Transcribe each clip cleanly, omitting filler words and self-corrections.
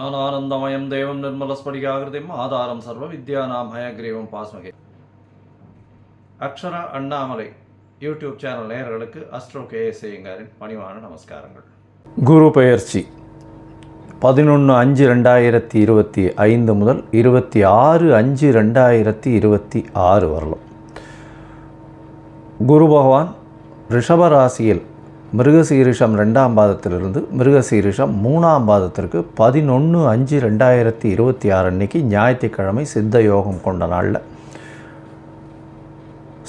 ஞானானந்தமயம் தேவம் நிர்மலஸ்படிகாகிருதிம் ஆதாரம் சர்வ வித்யானாம் ஹயக்ரீவம் பாஸ்மகே. அக்ஷரா அண்ணாமலை யூடியூப் சேனல் நேயர்களுக்கு அஸ்ட்ரோ கேஎஸ் ஐயங்காரின் பணிவான நமஸ்காரங்கள். குரு பெயர்ச்சி 11-5-2025 முதல் 26-5-2026 வரலாம். குரு பகவான் ரிஷபராசியில் மிருகசீரிஷம் 2ஆம் பாதத்திலிருந்து மிருகசீரிஷம் 3ஆம் பாதத்திற்கு 11-5-2026 அன்னைக்கு ஞாயிற்றுக்கிழமை சித்த யோகம் கொண்ட நாளில்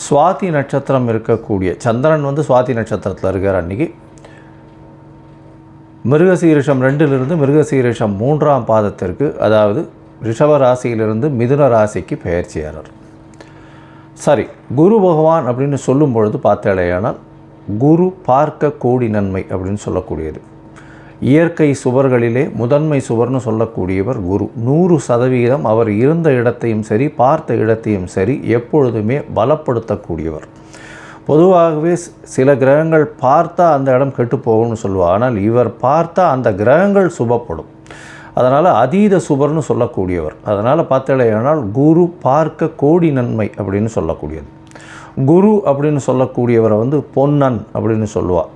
சுவாதி நட்சத்திரம் இருக்கக்கூடிய சந்திரன் சுவாதி நட்சத்திரத்தில் இருக்கிற அன்றைக்கி மிருகசீரிஷம் 2லிருந்து மிருகசீரிஷம் 3ஆம் பாதத்திற்கு, அதாவது ரிஷபராசியிலிருந்து மிதுன ராசிக்கு பெயர்ச்சியாளர். சரி, குரு பகவான் அப்படின்னு சொல்லும் பொழுது பார்த்தாலேயானால் குரு பார்க்க கோடி நன்மை அப்படின்னு சொல்லக்கூடியது. இயற்கை சுவர்களிலே முதன்மை சுவர்னு சொல்லக்கூடியவர் குரு. 100% அவர் இருந்த இடத்தையும் சரி பார்த்த இடத்தையும் சரி எப்பொழுதுமே பலப்படுத்தக்கூடியவர். பொதுவாகவே சில கிரகங்கள் பார்த்தா அந்த இடம் கெட்டு போகும்னு சொல்லுவார். ஆனால் இவர் பார்த்தா அந்த கிரகங்கள் சுபப்படும். அதனால் அதீத சுபர்னு சொல்லக்கூடியவர். அதனால் பார்த்தாலேயானால் குரு பார்க்க கோடி நன்மை அப்படின்னு சொல்லக்கூடியது. குரு அப்படின்னு சொல்லக்கூடியவரை பொன்னன் அப்படின்னு சொல்லுவாள்.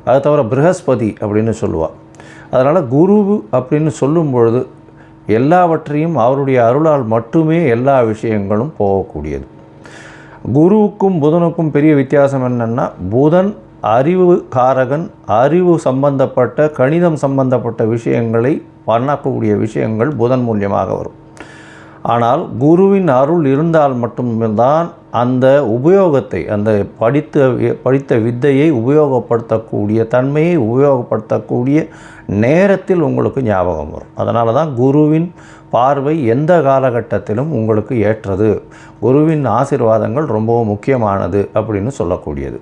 அதை தவிர ப்ரஹஸ்பதி அப்படின்னு சொல்லுவாள். அதனால் குரு அப்படின்னு சொல்லும் பொழுது எல்லாவற்றையும் அவருடைய அருளால் மட்டுமே எல்லா விஷயங்களும் போகக்கூடியது. குருவுக்கும் புதனுக்கும் பெரிய வித்தியாசம் என்னென்னா, புதன் அறிவு காரகன், அறிவு சம்பந்தப்பட்ட கணிதம் சம்பந்தப்பட்ட விஷயங்களை பண்ணக்கூடிய விஷயங்கள் புதன் மூலியமாக வரும். ஆனால் குருவின் அருள் இருந்தால் மட்டும்தான் அந்த உபயோகத்தை, அந்த படித்த வித்தையை உபயோகப்படுத்தக்கூடிய தன்மையை உபயோகப்படுத்தக்கூடிய நேரத்தில் உங்களுக்கு ஞாபகம் வரும். அதனால தான் குருவின் பார்வை எந்த காலகட்டத்திலும் உங்களுக்கு ஏற்றது, குருவின் ஆசீர்வாதங்கள் ரொம்பவும் முக்கியமானது அப்படின்னு சொல்லக்கூடியது.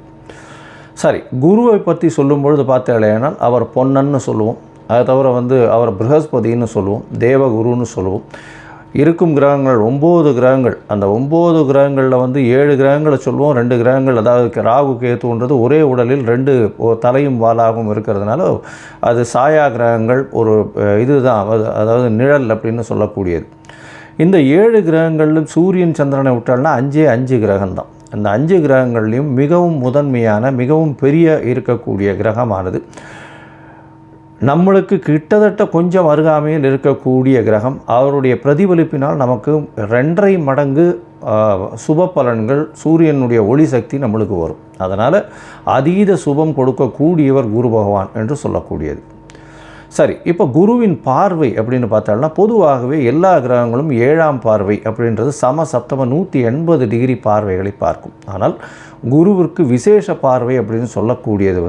சரி, குருவை பற்றி சொல்லும் பொழுது பார்த்தாலேனால் அவர் பொன்னன்னு சொல்லுவோம். அதை தவிர அவர் ப்ரஹஸ்பதின்னு சொல்லுவோம், தேவகுருன்னு சொல்லுவோம். இருக்கும் கிரகங்கள் 9 கிரகங்கள். அந்த 9 கிரகங்களில் 7 கிரகங்களை சொல்லுவோம். 2 கிரகங்கள், அதாவது ராகு கேத்துன்றது ஒரே உடலில் 2 தலையும் வாலாகவும் இருக்கிறதுனால அது சாயா கிரகங்கள். ஒரு இதுதான், அதாவது நிழல் அப்படின்னு சொல்லக்கூடியது. இந்த 7 கிரகங்களிலும் சூரியன் சந்திரனை விட்டால்னா 5 கிரகம்தான். அந்த 5 கிரகங்கள்லையும் மிகவும் முதன்மையான மிகவும் பெரிய இருக்கக்கூடிய கிரகமானது நம்மளுக்கு கிட்டத்தட்ட கொஞ்சம் அருகாமையில் இருக்கக்கூடிய கிரகம். அவருடைய பிரதிபலிப்பினால் நமக்கு 2.5 மடங்கு சுப பலன்கள், சூரியனுடைய ஒளி சக்தி நம்மளுக்கு வரும். அதனால் அதீத சுபம் கொடுக்கக்கூடியவர் குரு பகவான் என்று சொல்லக்கூடியது. சரி, இப்போ குருவின் பார்வை அப்படின்னு பார்த்தாலும் பொதுவாகவே எல்லா கிரகங்களும் 7ஆம் பார்வை அப்படின்றது சமசப்தம 180 டிகிரி பார்வைகளை பார்க்கும். ஆனால் குருவிற்கு விசேஷ பார்வை அப்படின்னு சொல்லக்கூடியது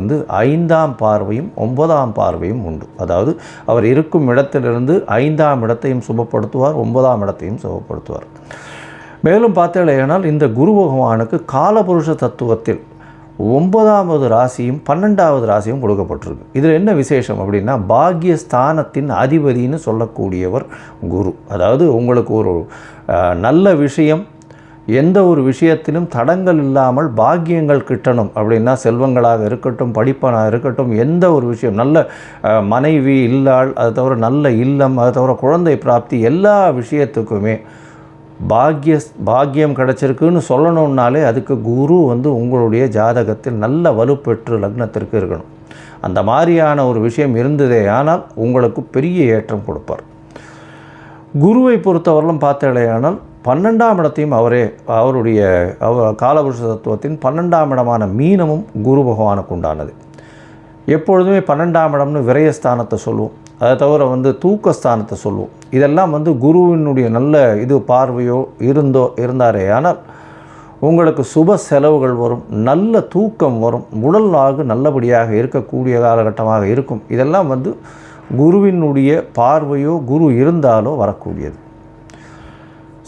5ஆம் பார்வையும் 9ஆம் பார்வையும் உண்டு. அதாவது அவர் இருக்கும் இடத்திலிருந்து 5ஆம் இடத்தையும் சுபப்படுத்துவார், 9ஆம் இடத்தையும் சுபப்படுத்துவார். மேலும் பார்த்தாலேயானால் இந்த குரு பகவானுக்கு காலபுருஷ தத்துவத்தில் 9வது ராசியும் 12வது ராசியும் கொடுக்கப்பட்டிருக்கு. இதில் என்ன விசேஷம் அப்படின்னா, பாக்யஸ்தானத்தின் அதிபதினு சொல்லக்கூடியவர் குரு. அதாவது உங்களுக்கு ஒரு நல்ல விஷயம், எந்த ஒரு விஷயத்திலும் தடங்கள் இல்லாமல் பாக்கியங்கள் கிட்டணும் அப்படின்னா, செல்வங்களாக இருக்கட்டும், படிப்பனாக இருக்கட்டும், எந்த ஒரு விஷயம், நல்ல மனைவி இல்லாள், அது தவிர நல்ல இல்லம், அது தவிர குழந்தை பிராப்தி, எல்லா விஷயத்துக்குமே பாக்கியம் கிடச்சிருக்குன்னு சொல்லணுன்னாலே அதுக்கு குரு உங்களுடைய ஜாதகத்தில் நல்ல வலுப்பெற்று லக்னத்திற்கு இருக்கணும். அந்த மாதிரியான ஒரு விஷயம் இருந்ததே ஆனால் உங்களுக்கு பெரிய ஏற்றம் கொடுப்பார். குருவை பொறுத்தவரையிலும் பார்த்தாலேயானால் 12ஆம் இடத்தையும் அவருடைய காலபுருஷ தத்துவத்தின் 12ஆம் இடமான மீனமும் குரு பகவானுக்கு உண்டானது. எப்பொழுதுமே 12ஆம் இடம்னு விரயஸ்தானத்தை சொல்லுவோம். அதை தவிர தூக்கஸ்தானத்தை சொல்லுவோம். இதெல்லாம் குருவினுடைய நல்ல இது பார்வையோ இருந்தாரே ஆனால் உங்களுக்கு சுப செலவுகள் வரும், நல்ல தூக்கம் வரும், உடல் நாகு நல்லபடியாக இருக்கக்கூடிய காலகட்டமாக இருக்கும். இதெல்லாம் குருவினுடைய பார்வையோ குரு இருந்தாலோ வரக்கூடியது.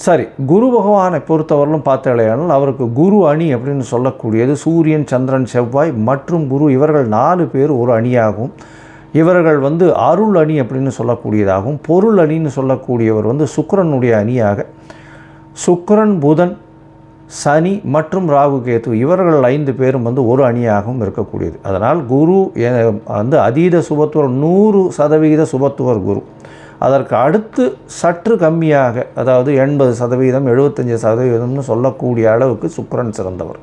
சரி, குரு பகவானை பொறுத்தவரையிலும் பார்த்தாலேயானால் அவருக்கு குரு அணி அப்படின்னு சொல்லக்கூடியது சூரியன், சந்திரன், செவ்வாய் மற்றும் குரு, இவர்கள் 4 பேர் ஒரு அணியாகவும், இவர்கள் அருள் அணி அப்படின்னு சொல்லக்கூடியதாகவும், பொருள் அணின்னு சொல்லக்கூடியவர் சுக்கிரனுடைய அணியாக, சுக்கிரன், புதன், சனி மற்றும் ராகு கேது இவர்கள் 5 பேரும் ஒரு அணியாகவும் இருக்கக்கூடியது. அதனால் குரு அதீத சுபத்துவர், 100% சுபத்துவர் குரு. அதற்கு அடுத்து சற்று கம்மியாக, அதாவது 80%, 75%ன்னு சொல்லக்கூடிய அளவுக்கு சுக்கிரன் சிறந்தவர்.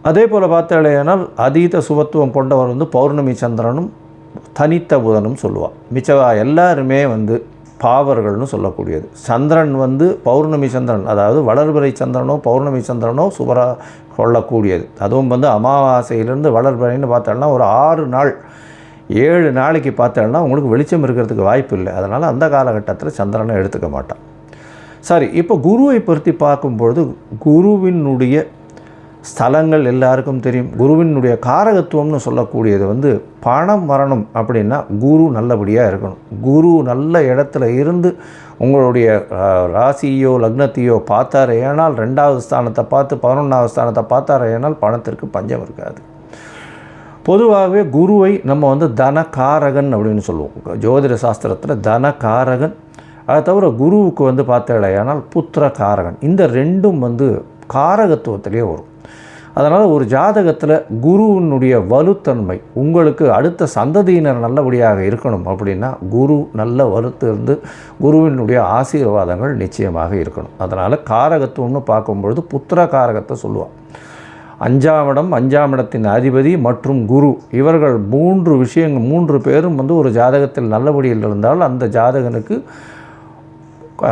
அதே போல் பார்த்தாலேயானால் அதீத சுபத்துவம் கொண்டவர் வந்து பௌர்ணமி சந்திரனும் தனித்த புதனும் சொல்லுவாள். மிச்சவா எல்லாருமே வந்து பாவர்கள்னு சொல்லக்கூடியது. சந்திரன் வந்து பௌர்ணமி சந்திரன், அதாவது வளர்பிறை சந்திரனோ பௌர்ணமி சந்திரனோ சுபராக கொள்ளக்கூடியது. அதுவும் வந்து அமாவாசையிலேருந்து வளர்பிறைன்னு பார்த்தோம்னா ஒரு 6 நாள் 7 நாளைக்கு பார்த்தோம்னா உங்களுக்கு வெளிச்சம் இருக்கிறதுக்கு வாய்ப்பு இல்லை. அதனால் அந்த காலகட்டத்தில் சந்திரனை எடுத்துக்க மாட்டான். சரி, இப்போ குருவை பற்றி பார்க்கும்பொழுது குருவினுடைய ஸ்தலங்கள் எல்லாருக்கும் தெரியும். குருவினுடைய காரகத்துவம்னு சொல்லக்கூடியது வந்து பணம் வரணும் அப்படின்னா குரு நல்லபடியாக இருக்கணும். குரு நல்ல இடத்துல இருந்து உங்களுடைய ராசியோ லக்னத்தையோ பார்த்தார் ஏனால், 2வது ஸ்தானத்தை பார்த்து 11வது ஸ்தானத்தை பார்த்தார் ஏனால் பணத்திற்கு பஞ்சம் இருக்காது. பொதுவாகவே குருவை நம்ம வந்து தனகாரகன் அப்படின்னு சொல்லுவோம். ஜோதிட சாஸ்திரத்தில் தனகாரகன். அதை தவிர குருவுக்கு வந்து பார்த்தாலேயானால் புத்திர காரகன். இந்த ரெண்டும் வந்து காரகத்துவத்திலே வரும். அதனால் ஒரு ஜாதகத்தில் குருவினுடைய வலுத்தன்மை, உங்களுக்கு அடுத்த சந்ததியினர் நல்லபடியாக இருக்கணும் அப்படின்னா குரு நல்ல வலுத்து இருந்து குருவினுடைய ஆசீர்வாதங்கள் நிச்சயமாக இருக்கணும். அதனால் காரகத்துவம்னு பார்க்கும்பொழுது புத்திர காரகத்தை சொல்லுவாள். 5ஆம் இடம், 5ஆம் இடத்தின் அதிபதி மற்றும் குரு, இவர்கள் 3 பேரும் வந்து ஒரு ஜாதகத்தில் நல்லபடியில் இருந்தால் அந்த ஜாதகனுக்கு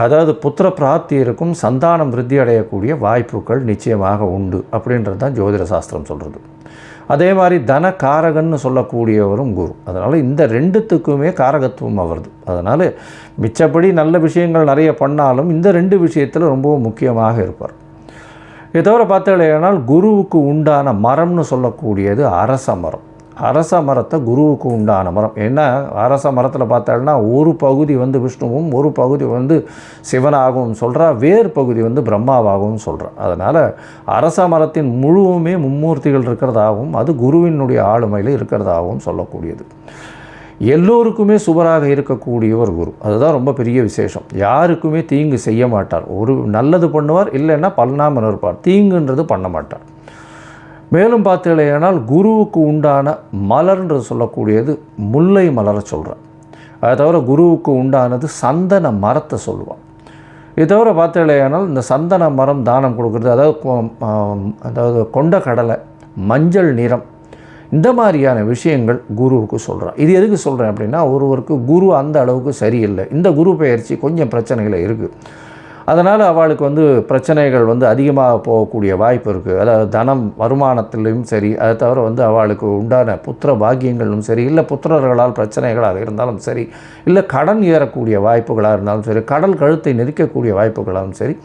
அதாவது புத்திர பிராப்தி இருக்கும், சந்தானம் விருத்தி அடையக்கூடிய வாய்ப்புகள் நிச்சயமாக உண்டு அப்படின்றது தான் ஜோதிட சாஸ்திரம் சொல்கிறது. அதே மாதிரி தன காரகன்னு சொல்லக்கூடியவரும் குரு. அதனால் இந்த 2த்துக்குமே காரகத்துவம் அவரது. அதனால் மிச்சப்படி நல்ல விஷயங்கள் நிறைய பண்ணாலும் இந்த 2 விஷயத்தில் ரொம்பவும் முக்கியமாக இருப்பார். இதை தவிர பார்த்தாலேயானால் குருவுக்கு உண்டான மரம்னு சொல்லக்கூடியது அரச மரம். அரச மரத்தை குருவுக்கு உண்டான மரம். ஏன்னா அரச மரத்தில் பார்த்தாங்கன்னா ஒரு பகுதி வந்து விஷ்ணுவும் ஒரு பகுதி வந்து சிவனாகவும் சொல்கிறா, வேறு பகுதி வந்து பிரம்மாவாகவும் சொல்கிறா. அதனால் அரச மரத்தின் முழுவுமே மும்மூர்த்திகள் இருக்கிறதாகவும் அது குருவினுடைய ஆளுமையில் இருக்கிறதாகவும் சொல்லக்கூடியது. எல்லோருக்குமே சுபராக இருக்கக்கூடியவர் குரு. அதுதான் ரொம்ப பெரிய விசேஷம். யாருக்குமே தீங்கு செய்ய மாட்டார். ஒரு நல்லது பண்ணுவார், இல்லைன்னா பண்ணாமல் இருப்பார். தீங்குன்றது பண்ண மாட்டார். மேலும் பார்த்தீங்களேனால் குருவுக்கு உண்டான மலர்ன்றது சொல்லக்கூடியது முல்லை மலரை சொல்கிறார். அதை தவிர குருவுக்கு உண்டானது சந்தன மரத்தை சொல்லுவாள். இது தவிர பார்த்தீங்களேனால் இந்த சந்தன மரம் தானம் கொடுக்குறது, அதாவது கொண்ட கடலை, மஞ்சள் நிறம், இந்த மாதிரியான விஷயங்கள் குருவுக்கு சொல்கிறான். இது எதுக்கு சொல்கிறேன் அப்படின்னா, ஒருவருக்கு குரு அந்த அளவுக்கு சரியில்லை, இந்த குரு பெயர்ச்சி கொஞ்சம் பிரச்சனைகள் இருக்குது, அதனால் அவளுக்கு வந்து பிரச்சனைகள் வந்து அதிகமாக போகக்கூடிய வாய்ப்பு இருக்குது. அதாவது தனம் வருமானத்திலும் சரி, அதை தவிர வந்து அவளுக்கு உண்டான புத்திர பாக்கியங்களும் சரி, இல்லை புத்திரர்களால் பிரச்சனைகளாக இருந்தாலும் சரி, இல்லை கடன் ஏறக்கூடிய வாய்ப்புகளாக இருந்தாலும் சரி, கடல் கழுத்தை நெரிக்கக்கூடிய வாய்ப்புகளாகவும் சரி,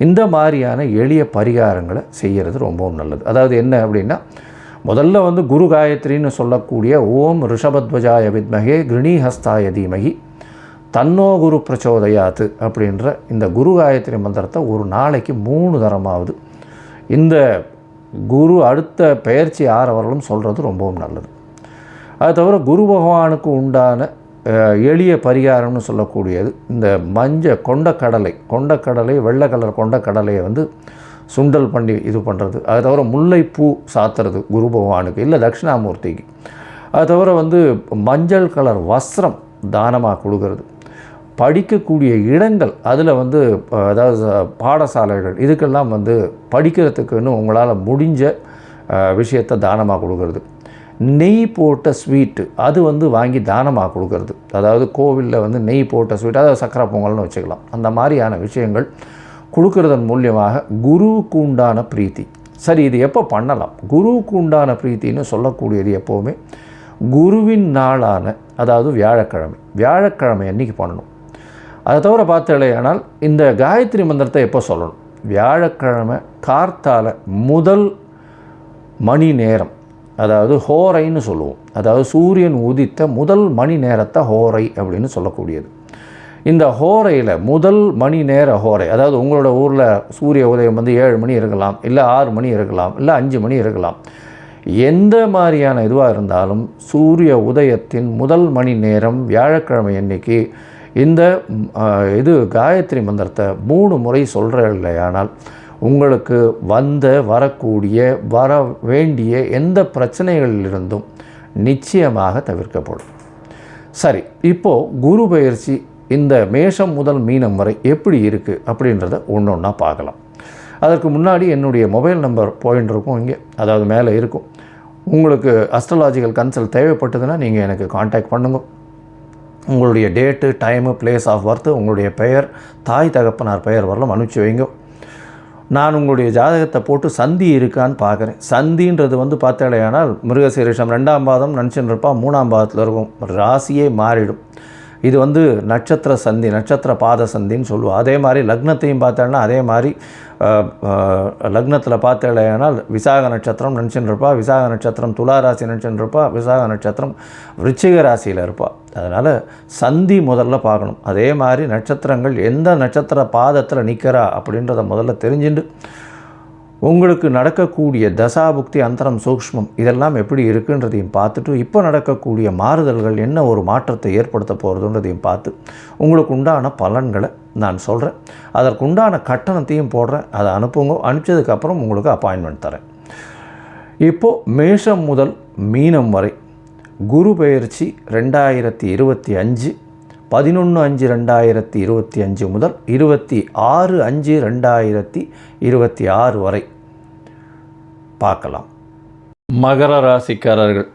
இந்த மாதிரியான எளிய பரிகாரங்களை செய்கிறது ரொம்பவும் நல்லது. அதாவது என்ன அப்படின்னா, முதல்ல வந்து குரு காயத்ரின்னு சொல்லக்கூடிய ஓம் ரிஷபத்வஜாய வித்மகே கிருணிஹஸ்தாய தீமகி தன்னோ குரு பிரச்சோதயாத்து அப்படின்ற இந்த குரு காயத்ரி மந்திரத்தை ஒரு நாளைக்கு 3 தரமாவது இந்த குரு அடுத்த பெயர்ச்சி ஆறவர்களும் சொல்கிறது ரொம்பவும் நல்லது. அது தவிர குரு பகவானுக்கு உண்டான எளிய பரிகாரம்னு சொல்லக்கூடியது இந்த கொண்டக்கடலை வெள்ளை கலர் கொண்டக்கடலையை வந்து சுண்டல் பண்ணி இது பண்ணுறது. அது தவிர முல்லைப்பூ சாத்துறது குரு பகவானுக்கு, இல்லை தட்சிணாமூர்த்திக்கு. அது தவிர வந்து மஞ்சள் கலர் வஸ்திரம் தானமாக கொடுக்கறது. படிக்கக்கூடிய இடங்கள், அதில் வந்து அதாவது பாடசாலைகள், இதுக்கெல்லாம் வந்து படிக்கிறதுக்குன்னு உங்களால் முடிஞ்ச விஷயத்தை தானமாக கொடுக்கறது. நெய் போட்ட ஸ்வீட்டு அது வந்து வாங்கி தானமாக கொடுக்கறது. அதாவது கோவிலில் வந்து நெய் போட்ட ஸ்வீட், அதாவது சக்கரை பொங்கல்னு வச்சுக்கலாம். அந்த மாதிரியான விஷயங்கள் கொடுக்கறதன் மூலியமாக குருவுக்கு உண்டான பிரீத்தி. சரி, இது எப்போ பண்ணலாம்? குருவுக்கு உண்டான பிரீத்தின்னு சொல்லக்கூடியது எப்போவுமே குருவின் நாளான, அதாவது வியாழக்கிழமை அன்றைக்கி பண்ணணும். அதை தவிர பார்த்தேனால் இந்த காயத்ரி மந்திரத்தை எப்போ சொல்லணும்? வியாழக்கிழமை கார்த்தால முதல் மணி நேரம், அதாவது ஹோரைன்னு சொல்லுவோம். அதாவது சூரியன் உதித்த முதல் மணி நேரத்தை ஹோரை அப்படின்னு சொல்லக்கூடியது. இந்த ஹோரையில் முதல் மணி நேர ஹோரை, அதாவது உங்களோட ஊரில் சூரிய உதயம் வந்து 7 மணி இருக்கலாம், இல்லை 6 மணி இருக்கலாம், இல்லை 5 மணி இருக்கலாம். எந்த மாதிரியான இதுவாக இருந்தாலும் சூரிய உதயத்தின் முதல் மணி நேரம் வியாழக்கிழமை அன்னைக்கு இந்த காயத்ரி மந்திரத்தை 3 முறை சொல்கிற இல்லையானால் உங்களுக்கு வரக்கூடிய வர வேண்டிய எந்த பிரச்சனைகளிலிருந்தும் நிச்சயமாக தவிர்க்கப்படும். சரி, இப்போது குரு பெயர்ச்சி இந்த மேஷம் முதல் மீனம் வரை எப்படி இருக்குது அப்படின்றத ஒன்று ஒன்றா பார்க்கலாம். அதற்கு முன்னாடி என்னுடைய மொபைல் நம்பர் பாயிண்ட் இருக்கும் இங்கே, அதாவது மேலே இருக்கும். உங்களுக்கு அஸ்ட்ராலாஜிக்கல் கன்சல்ட் தேவைப்பட்டதுன்னா நீங்கள் எனக்கு காண்டாக்ட் பண்ணுங்க. உங்களுடைய date, time, place of birth, உங்களுடைய பெயர், தாய் தகப்பனார் பெயர் வரலாம் அனுப்பிச்சி வைங்க. நான் உங்களுடைய ஜாதகத்தை போட்டு சந்தி இருக்கான்னு பார்க்குறேன். சந்தின்றது பார்த்தாலேயானால் மிருகசீரிஷம் 2ஆம் பாதம் நினச்சின்னு இருப்பா, 3ஆம் பாதத்தில் இருக்கும், ராசியே மாறிடும். இது நட்சத்திர சந்தி, நட்சத்திர பாத சந்தின்னு சொல்லுவோம். அதே மாதிரி லக்னத்தையும் பார்த்தாங்கன்னா அதே மாதிரி லக்னத்தில் பார்த்தாலேயானால் விசாக நட்சத்திரம் நினச்சின்னு இருப்பா, விசாக நட்சத்திரம் துலா ராசி நினச்சின்னு இருப்பா, விசாக நட்சத்திரம் விருச்சிக ராசியில் இருப்பாள். அதனால் சந்தி முதல்ல பார்க்கணும். அதே மாதிரி நட்சத்திரங்கள் எந்த நட்சத்திர பாதத்தில் நிற்கிறா அப்படின்றத முதல்ல தெரிஞ்சுட்டு உங்களுக்கு நடக்கக்கூடிய தசாபுக்தி, அந்தரம், சூக்ஷ்மம் இதெல்லாம் எப்படி இருக்குன்றதையும் பார்த்துட்டு இப்போ நடக்கக்கூடிய மாறுதல்கள் என்ன ஒரு மாற்றத்தை ஏற்படுத்த போகிறதுன்றதையும் பார்த்து உங்களுக்கு உண்டான பலன்களை நான் சொல்கிறேன். அதற்குண்டான கட்டணத்தையும் போடுறேன். அதை அனுப்புங்க. அனுப்பிச்சதுக்கப்புறம் உங்களுக்கு அப்பாயின்மெண்ட் தரேன். இப்போது மேஷம் முதல் மீனம் வரை குரு பெயர்ச்சி 2025 11/5/2025 முதல் 26/5/2026 வரை பார்க்கலாம். மகர ராசிக்காரர்கள்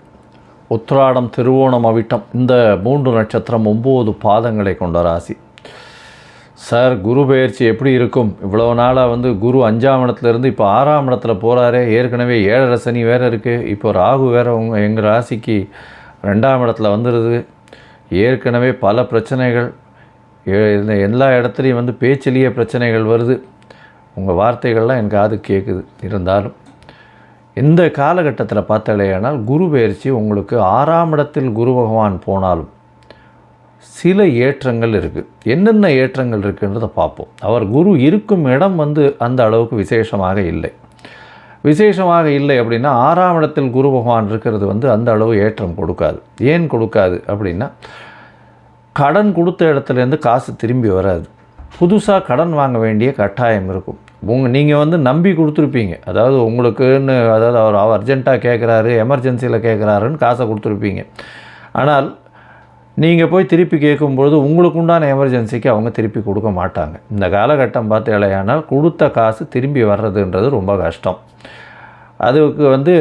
உத்திராடம், திருவோணம், அவிட்டம் இந்த 3 நட்சத்திரம் 9 பாதங்களை கொண்ட ராசி. சார், குரு பெயர்ச்சி எப்படி இருக்கும்? இவ்வளோ நாளாக குரு 5ஆம் இடத்துலேருந்து இப்போ 6ஆம் இடத்துல போகிறாரே, ஏற்கனவே 7 சனி வேறு இருக்குது, இப்போ ராகு வேறு எங்கள் ராசிக்கு 2ஆம் இடத்துல வந்துடுது. ஏற்கனவே பல பிரச்சனைகள், எல்லா இடத்துலையும் பேச்சிலேயே பிரச்சனைகள் வருது. உங்கள் வார்த்தைகள்லாம் எனக்கு காது கேட்குது. இருந்தாலும் இந்த காலகட்டத்தில் பார்த்தாலேயானால் குரு பெயர்ச்சி உங்களுக்கு 6ஆம் இடத்தில் குரு பகவான் போனாலும் சில ஏற்றங்கள் இருக்குது. என்னென்ன ஏற்றங்கள் இருக்குன்றதை பார்ப்போம். அவர் குரு இருக்கும் இடம் அந்த அளவுக்கு விசேஷமாக இல்லை. விசேஷமாக இல்லை அப்படின்னா 6ஆம் இடத்தில் குரு பகவான் இருக்கிறது அந்த அளவு ஏற்றம் கொடுக்காது. ஏன் கொடுக்காது அப்படின்னா, கடன் கொடுத்த இடத்துலேருந்து காசு திரும்பி வராது. புதுசாக கடன் வாங்க வேண்டிய கட்டாயம் இருக்கும். நீங்கள் நம்பி கொடுத்துருப்பீங்க. அதாவது உங்களுக்குன்னு, அதாவது அவர் அர்ஜென்ட்டாக கேட்குறாரு, எமர்ஜென்சியில் கேட்குறாருன்னு காசை கொடுத்துருப்பீங்க. ஆனால் நீங்கள் போய் திருப்பி கேட்கும்பொழுது உங்களுக்கு உண்டான எமர்ஜென்சிக்கு அவங்க திருப்பி கொடுக்க மாட்டாங்க. இந்த காலகட்டம் பார்த்து இல்லையானால் கொடுத்த காசு திரும்பி வர்றதுன்றது ரொம்ப கஷ்டம். அதுக்கு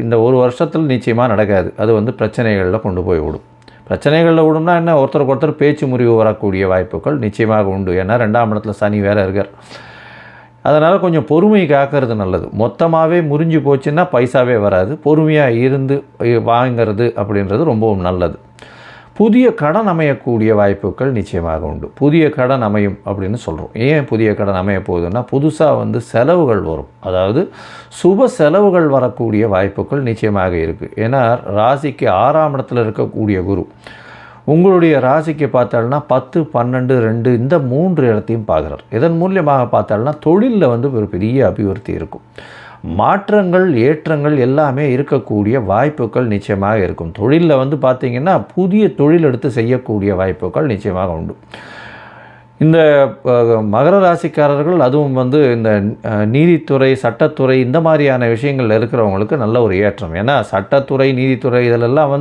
இந்த ஒரு வருஷத்தில் நிச்சயமாக நடக்காது. அது பிரச்சனைகளில் கொண்டு போய் விடும். பிரச்சனைகளில் விடும்னா என்ன, ஒருத்தருக்கு ஒருத்தர் பேச்சு முறிவு வரக்கூடிய வாய்ப்புகள் நிச்சயமாக உண்டு. ஏன்னா 2ஆம் இடத்துல சனி வேறு இருக்கார். அதனால் கொஞ்சம் பொறுமை காக்கிறது நல்லது. மொத்தமாகவே முறிஞ்சு போச்சுன்னா பைசாவே வராது. பொறுமையாக இருந்து வாங்கிறது அப்படின்றது ரொம்பவும் நல்லது. புதிய கடன் அமையக்கூடிய வாய்ப்புகள் நிச்சயமாக உண்டு. புதிய கடன் அமையும் அப்படின்னு சொல்கிறோம். ஏன் புதிய கடன் அமைய போகுதுன்னா, புதுசாக செலவுகள் வரும். அதாவது சுப செலவுகள் வரக்கூடிய வாய்ப்புகள் நிச்சயமாக இருக்குது. ஏன்னா ராசிக்கு 6ஆம் இடத்துல இருக்கக்கூடிய குரு உங்களுடைய ராசிக்கு பார்த்தால்னா 10, 12, 2 இந்த 3 இடத்தையும் பார்க்குறார். இதன் மூலியமாக பார்த்தால்னா தொழிலில் ஒரு பெரிய அபிவிருத்தி இருக்கும். மாற்றங்கள், ஏற்றங்கள் எல்லாமே இருக்கக்கூடிய வாய்ப்புகள் நிச்சயமாக இருக்கும். தொழிலில் பார்த்திங்கன்னா புதிய தொழில் எடுத்து செய்யக்கூடிய வாய்ப்புகள் நிச்சயமாக உண்டு. இந்த மகர ராசிக்காரர்கள் அதுவும் இந்த நீதித்துறை, சட்டத்துறை இந்த மாதிரியான விஷயங்கள் இருக்கிறவங்களுக்கு நல்ல ஒரு ஏற்றம். ஏன்னா சட்டத்துறை, நீதித்துறை இதிலெல்லாம்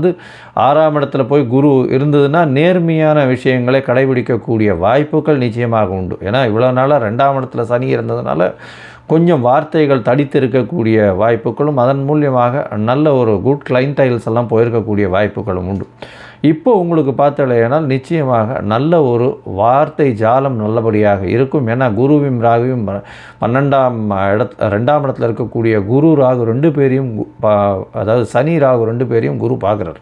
6ஆம் இடத்துல போய் குரு இருந்ததுன்னா நேர்மையான விஷயங்களை கடைபிடிக்கக்கூடிய வாய்ப்புகள் நிச்சயமாக உண்டு. ஏன்னா இவ்வளோ நாளாக 2ஆம் இடத்துல சனி இருந்ததுனால கொஞ்சம் வார்த்தைகள் தடித்து இருக்கக்கூடிய வாய்ப்புகளும், அதன் மூலியமாக நல்ல ஒரு குட் கிளைண்டைல்ஸ் எல்லாம் போயிருக்கக்கூடிய வாய்ப்புகளும் உண்டு. இப்போ உங்களுக்கு பார்த்தலையானால் நிச்சயமாக நல்ல ஒரு வார்த்தை ஜாலம் நல்லபடியாக இருக்கும். ஏன்னா குருவும் ராகுவும் 2ஆம் இடத்துல இருக்கக்கூடிய குரு ராகு 2 பேரையும், அதாவது சனி ராகு 2 பேரையும் குரு பார்க்குறார்.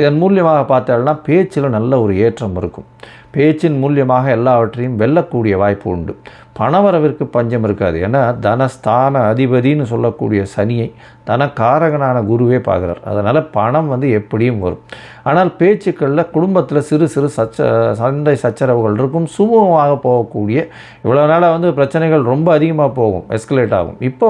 இதன் மூலியமாக பார்த்தால்னா பேச்சில் நல்ல ஒரு ஏற்றம் இருக்கும். பேச்சின் மூலியமாக எல்லாவற்றையும் வெல்லக்கூடிய வாய்ப்பு உண்டு. பணவரவிற்கு பஞ்சம் இருக்காது. ஏன்னா தனஸ்தான அதிபதினு சொல்லக்கூடிய சனியை தனக்காரகனான குருவே பார்க்குறார். அதனால் பணம் எப்படியும் வரும். ஆனால் பேச்சுக்களில் குடும்பத்தில் சிறு சிறு சண்டை சச்சரவுகள் இருக்கும். சுமூகமாக போகக்கூடிய, இவ்வளோ நாளாக பிரச்சனைகள் ரொம்ப அதிகமாக போகும், எஸ்கலேட் ஆகும். இப்போ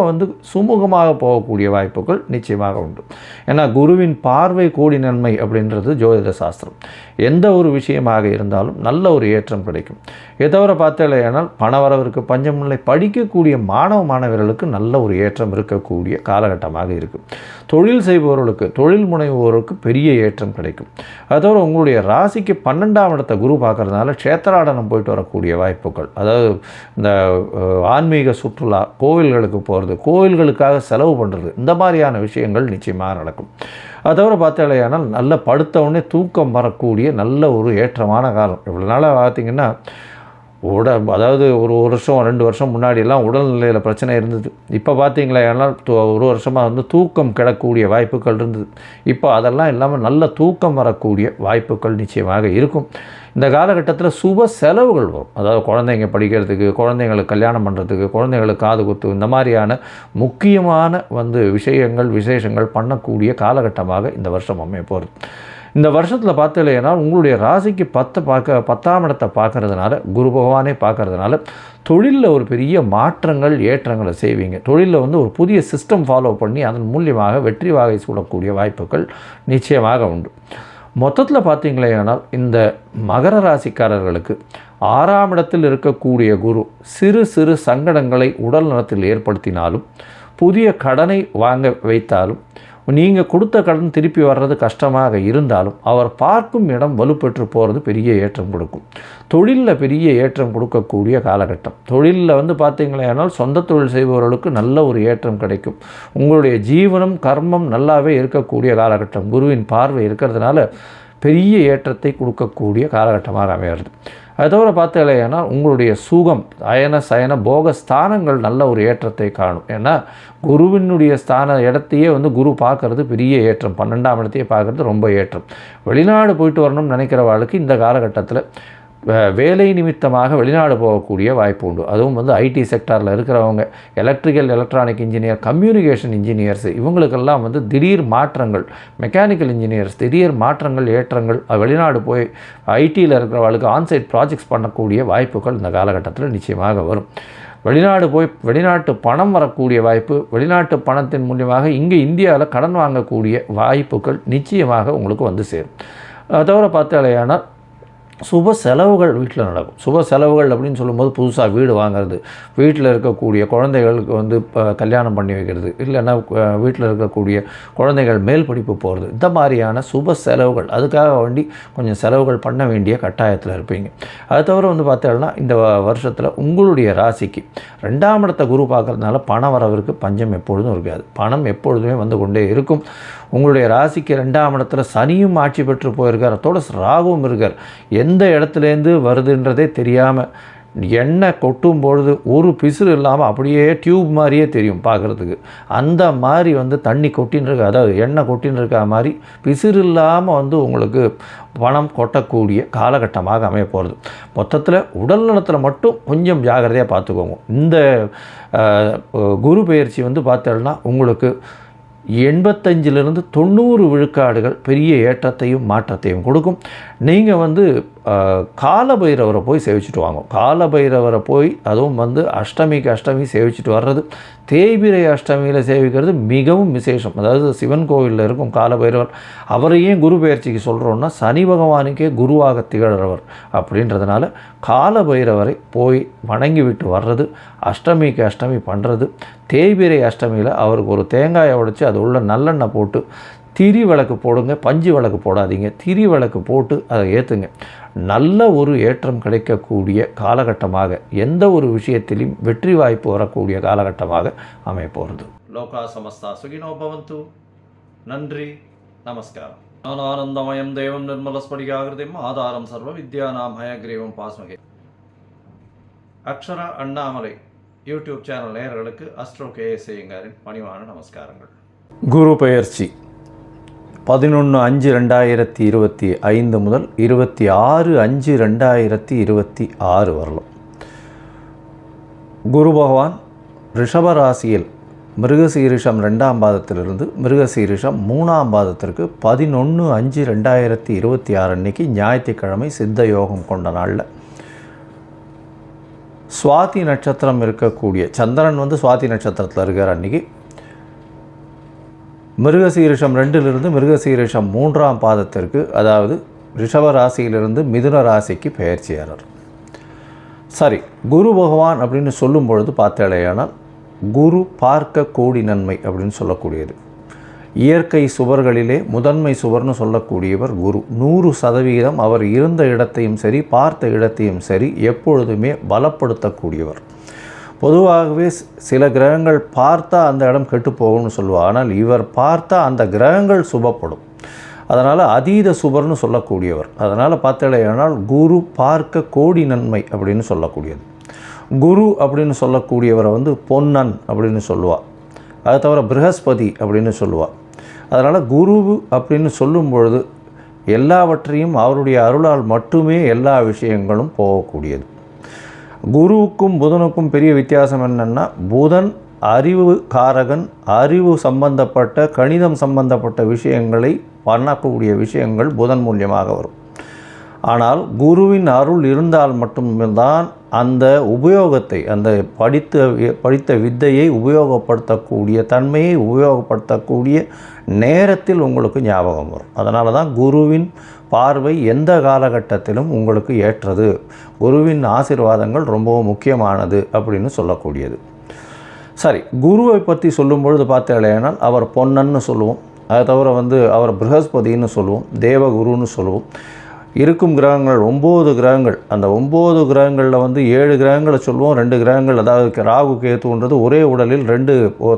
சுமூகமாக போகக்கூடிய வாய்ப்புகள் நிச்சயமாக உண்டு. ஏன்னா குருவின் பார்வை கோடி நன்மை அப்படின்றது ஜோதிட சாஸ்திரம். எந்த ஒரு விஷயமாக இருந்தாலும் நல்ல ஒரு ஏற்றம் கிடைக்கும். இதை தவிர பார்த்தீங்கன்னா பணவரவிற்கு பஞ்சமில்லை. படிக்கக்கூடிய மாணவர்களுக்கு நல்ல ஒரு ஏற்றம் இருக்கக்கூடிய காலகட்டமாக இருக்கும். தொழில் செய்பவர்களுக்கு, தொழில் முனைவோருக்கு பெரிய ஏற்றம் கிடைக்கும். அது தவிர உங்களுடைய ராசிக்கு 12ஆம் இடத்தை குரு பார்க்கறதுனால க்ஷேத்ராடனம் போயிட்டு வரக்கூடிய வாய்ப்புகள், அதாவது இந்த ஆன்மீக சுற்றுலா, கோவில்களுக்கு போகிறது, கோவில்களுக்காக செலவு பண்ணுறது, இந்த மாதிரியான விஷயங்கள் நிச்சயமாக நடக்கும். அது தவிர பார்த்தாலேயானால் நல்ல படுத்தவுடனே தூக்கம் வரக்கூடிய நல்ல ஒரு ஏற்றமான காலம். இவ்வளோ நாளாக பார்த்திங்கன்னா அதாவது ஒரு வருஷம் 2 வருஷம் முன்னாடியெல்லாம் உடல்நிலையில் பிரச்சனை இருந்தது. இப்போ பார்த்தீங்களா ஏன்னால் ஒரு வருஷமாக வந்து தூக்கம் கிடக்கூடிய வாய்ப்புகள் இருந்தது. இப்போ அதெல்லாம் இல்லாமல் நல்ல தூக்கம் வரக்கூடிய வாய்ப்புகள் நிச்சயமாக இருக்கும். இந்த காலகட்டத்தில் சுப செலவுகள் வரும். அதாவது குழந்தைங்க படிக்கிறதுக்கு, குழந்தைங்களுக்கு கல்யாணம் பண்ணுறதுக்கு, குழந்தைங்களுக்கு காது குத்து, இந்த மாதிரியான முக்கியமான விசேஷங்கள் பண்ணக்கூடிய காலகட்டமாக இந்த வருஷம் அமைய போகிறது. இந்த வருஷத்தில் பார்த்தீங்கன்னா உங்களுடைய ராசிக்கு 10ஆம் இடத்தை பார்க்கறதுனால, குரு பகவானே பார்க்கறதுனால தொழிலில் ஒரு பெரிய மாற்றங்கள், ஏற்றங்களை செய்வீங்க. தொழிலில் வந்து ஒரு புதிய சிஸ்டம் ஃபாலோ பண்ணி அதன் மூலியமாக வெற்றி வாகை சூடக்கூடிய வாய்ப்புகள் நிச்சயமாக உண்டு. மொத்தத்தில் பார்த்தீங்களேனால் இந்த மகர ராசிக்காரர்களுக்கு 6ஆம் இடத்தில் இருக்கக்கூடிய குரு சிறு சங்கடங்களை உடல் நலத்தில் ஏற்படுத்தினாலும், புதிய கடனை வாங்க வைத்தாலும், நீங்கள் கொடுத்த கடன் திருப்பி வர்றது கஷ்டமாக இருந்தாலும், அவர் பார்க்கும் இடம் வலுப்பெற்று போகிறது பெரிய ஏற்றம் கொடுக்கும். தொழிலில் பெரிய ஏற்றம் கொடுக்கக்கூடிய காலகட்டம். தொழிலில் வந்து பார்த்தீங்களேனால் சொந்த தொழில் செய்பவர்களுக்கு நல்ல ஒரு ஏற்றம் கிடைக்கும். உங்களுடைய ஜீவனம், கர்மம் நல்லாவே இருக்கக்கூடிய காலகட்டம். குருவின் பார்வை இருக்கிறதுனால பெரிய ஏற்றத்தை கொடுக்கக்கூடிய காலகட்டமாக அமைகிறது. அது தவிர பார்த்தீங்கன்னா உங்களுடைய சுகம், அயன சயன போக ஸ்தானங்கள் நல்ல ஒரு ஏற்றத்தை காணும். ஏன்னா குருவினுடைய இடத்தையே வந்து குரு பார்க்கறது பெரிய ஏற்றம். 12ஆம் இடத்தையே பார்க்கறது ரொம்ப ஏற்றம். வெளிநாடு போயிட்டு வரணும்னு நினைக்கிறவாளுக்கு இந்த காலகட்டத்தில் வேலை நிமித்தமாக வெளிநாடு போகக்கூடிய வாய்ப்பு உண்டு. அதுவும் வந்து ஐடி செக்டாரில் இருக்கிறவங்க, electrical electronic engineer, communication engineers, இவங்களுக்கெல்லாம் வந்து திடீர் மாற்றங்கள், மெக்கானிக்கல் இன்ஜினியர்ஸ் திடீர் மாற்றங்கள், ஏற்றங்கள், வெளிநாடு போய் ஐடியில் இருக்கிறவங்களுக்கு ஆன்சைட் ப்ராஜெக்ட்ஸ் பண்ணக்கூடிய வாய்ப்புகள் இந்த காலகட்டத்தில் நிச்சயமாக வரும். வெளிநாட்டு பணம் வரக்கூடிய வாய்ப்பு, வெளிநாட்டு பணத்தின் மூலியமாக இங்கே இந்தியாவில் கடன் வாங்கக்கூடிய வாய்ப்புகள் நிச்சயமாக உங்களுக்கு வந்து சேரும். அதை தவிர பார்த்தாலேயானால் சுப செலவுகள் வீட்டில் நடக்கும். சுப செலவுகள் அப்படின்னு சொல்லும்போது புதுசாக வீடு வாங்கிறது, வீட்டில் இருக்கக்கூடிய குழந்தைகளுக்கு வந்து கல்யாணம் பண்ணி வைக்கிறது, இல்லைன்னா வீட்டில் இருக்கக்கூடிய குழந்தைகள் மேல் படிப்பு போகிறது, இந்த மாதிரியான சுப செலவுகள், அதுக்காக வேண்டி கொஞ்சம் செலவுகள் பண்ண வேண்டிய கட்டாயத்தில் இருப்பீங்க. அது தவிர வந்து பார்த்தீங்கன்னா இந்த வருஷத்தில் உங்களுடைய ராசிக்கு 2ஆம் இடத்தை குரு பார்க்கறதுனால பண வரவிற்கு பஞ்சம் எப்பொழுதும் இருக்காது. பணம் எப்பொழுதுமே வந்து கொண்டே இருக்கும். உங்களுடைய ராசிக்கு 2ஆம் இடத்துல சனியும் ஆட்சி பெற்று போயிருக்கார். அதோட ராகுவும் இருக்கார். எந்த இடத்துலேருந்து வருதுன்றதே தெரியாமல் எண்ணெய் கொட்டும் பொழுது ஒரு பிசுறு இல்லாமல் அப்படியே டியூப் மாதிரியே தெரியும் பார்க்குறதுக்கு. அந்த மாதிரி வந்து தண்ணி கொட்டின்னு இருக்கா, அதாவது எண்ணெய் கொட்டின்னு இருக்கா மாதிரி பிசுறு இல்லாமல் வந்து உங்களுக்கு பணம் கொட்டக்கூடிய காலகட்டமாக அமைய போகிறது. மொத்தத்தில் உடல் நலத்தில் மட்டும் கொஞ்சம் ஜாகிரதையாக பார்த்துக்கோங்க. இந்த குரு பெயர்ச்சி வந்து பார்த்தோம்னா உங்களுக்கு 85லிருந்து 90 விழுக்காடுகள் பெரிய ஏற்றத்தையும் மாற்றத்தையும் கொடுக்கும். நீங்கள் வந்து காலபைரவரை போய் சேவிச்சுட்டு வாங்க. காலபைரவரை போய் அதுவும் வந்து அஷ்டமி சேவிச்சுட்டு வர்றது, தேய்பிரை அஷ்டமியில் சேவிக்கிறது மிகவும் விசேஷம். அதாவது சிவன் கோவிலில் இருக்கும் காலபைரவர். அவரையே குரு பெயர்ச்சிக்கு சொல்கிறோன்னா சனி பகவானுக்கே குருவாக திகழ்கிறவர் அப்படின்றதுனால காலபைரவரை போய் வணங்கி விட்டு வர்றது, அஷ்டமி பண்ணுறது, தேய்பிரை அஷ்டமியில் அவருக்கு ஒரு தேங்காயை உடைச்சி அது உள்ள நல்லெண்ணெய் போட்டு திரி விளக்கு போடுங்க. பஞ்சு விளக்கு போடாதீங்க, திரி விளக்கு போட்டு அதை ஏற்றுங்க. நல்ல ஒரு ஏற்றம் கிடைக்கக்கூடிய காலகட்டமாக, எந்த ஒரு விஷயத்திலும் வெற்றி வாய்ப்பு வரக்கூடிய காலகட்டமாக அமையப்போகிறது. லோகா சமஸ்தா சுகினோ பவந்து. நன்றி, நமஸ்காரம். ஆனந்தமயம் தேவம் நிர்மலஸ்படிகாகிருதிம் ஆதாரம் சர்வ வித்யானாம் ஹயக்ரீவம் பாஸ்மகே. அக்ஷரா அண்ணாமலை யூடியூப் சேனல் நேயர்களுக்கு அஸ்ட்ரோ கேஎஸ் ஐயங்காரின் பணிவான நமஸ்காரங்கள். குரு பெயர்ச்சி 11/5/2025 முதல் 26/5/2026 வரலாம். குரு பகவான் ரிஷப ராசியில் மிருகசீரிஷம் 2ஆம் பாதத்திலிருந்து மிருகசீரிஷம் 3ஆம் பாதத்திற்கு 11/5/2026 அன்னைக்கு ஞாயிற்றுக்கிழமை சித்த யோகம் கொண்ட நாளில் சுவாதி நட்சத்திரம் இருக்கக்கூடிய சந்திரன் வந்து சுவாதி நட்சத்திரத்தில் இருக்கிற அன்றைக்கி மிருகசீரிஷம் 2லிருந்து மிருகசீரிஷம் 3ஆம் பாதத்திற்கு, அதாவது ரிஷப ராசியிலிருந்து மிதுன ராசிக்கு பெயர்ச்சியாளர். சரி, குரு பகவான் அப்படின்னு சொல்லும் பொழுது பார்த்தாலேயானால் குரு பார்க்க கோடி நன்மை அப்படின்னு சொல்லக்கூடியது. இயற்கை சுவர்களிலே முதன்மை சுவர்னு சொல்லக்கூடியவர் குரு. 100% அவர் இருந்த இடத்தையும் சரி பார்த்த இடத்தையும் சரி எப்பொழுதுமே பலப்படுத்தக்கூடியவர். பொதுவாகவே சில கிரகங்கள் பார்த்தா அந்த இடம் கெட்டு போகும்னு சொல்லுவார். ஆனால் இவர் பார்த்தா அந்த கிரகங்கள் சுபப்படும். அதனால் அதீத சுபர்னு சொல்லக்கூடியவர். அதனால் பார்த்தாலேயானால் குரு பார்க்க கோடி நன்மை அப்படின்னு சொல்லக்கூடியது. குரு அப்படின்னு சொல்லக்கூடியவரை பொன்னன் அப்படின்னு சொல்லுவாள். அதை தவிர ப்ரஹஸ்பதி அப்படின்னு சொல்லுவாள். அதனால் குரு அப்படின்னு சொல்லும் பொழுது எல்லாவற்றையும் அவருடைய அருளால் மட்டுமே எல்லா விஷயங்களும் போகக்கூடியது. குருவுக்கும் புதனுக்கும் பெரிய வித்தியாசம் என்னென்னா, புதன் அறிவு காரகன், அறிவு சம்பந்தப்பட்ட கணிதம் சம்பந்தப்பட்ட விஷயங்களை பண்ணக்கூடிய விஷயங்கள் புதன் மூலியமாக வரும். ஆனால் குருவின் அருள் இருந்தால் மட்டும்தான் அந்த உபயோகத்தை, அந்த படித்த வித்தையை உபயோகப்படுத்தக்கூடிய தன்மையை உபயோகப்படுத்தக்கூடிய நேரத்தில் உங்களுக்கு ஞாபகம் வரும். அதனால தான் குருவின் பார்வை எந்த காலகட்டத்திலும் உங்களுக்கு ஏற்றது, குருவின் ஆசீர்வாதங்கள் ரொம்பவும் முக்கியமானது அப்படின்னு சொல்லக்கூடியது. சரி, குருவை பற்றி சொல்லும் பொழுது பார்த்தாலேனால் அவர் பொன்னன்னு சொல்லுவோம். அதை தவிர அவர் ப்ரஹஸ்பதின்னு சொல்லுவோம், தேவகுருன்னு சொல்லுவோம். இருக்கும் கிரகங்கள் 9 கிரகங்கள். அந்த 9 கிரகங்களில் 7 கிரகங்களை சொல்லுவோம், 2 கிரகங்கள் அதாவது ராகு கேத்துன்றது ஒரே உடலில் 2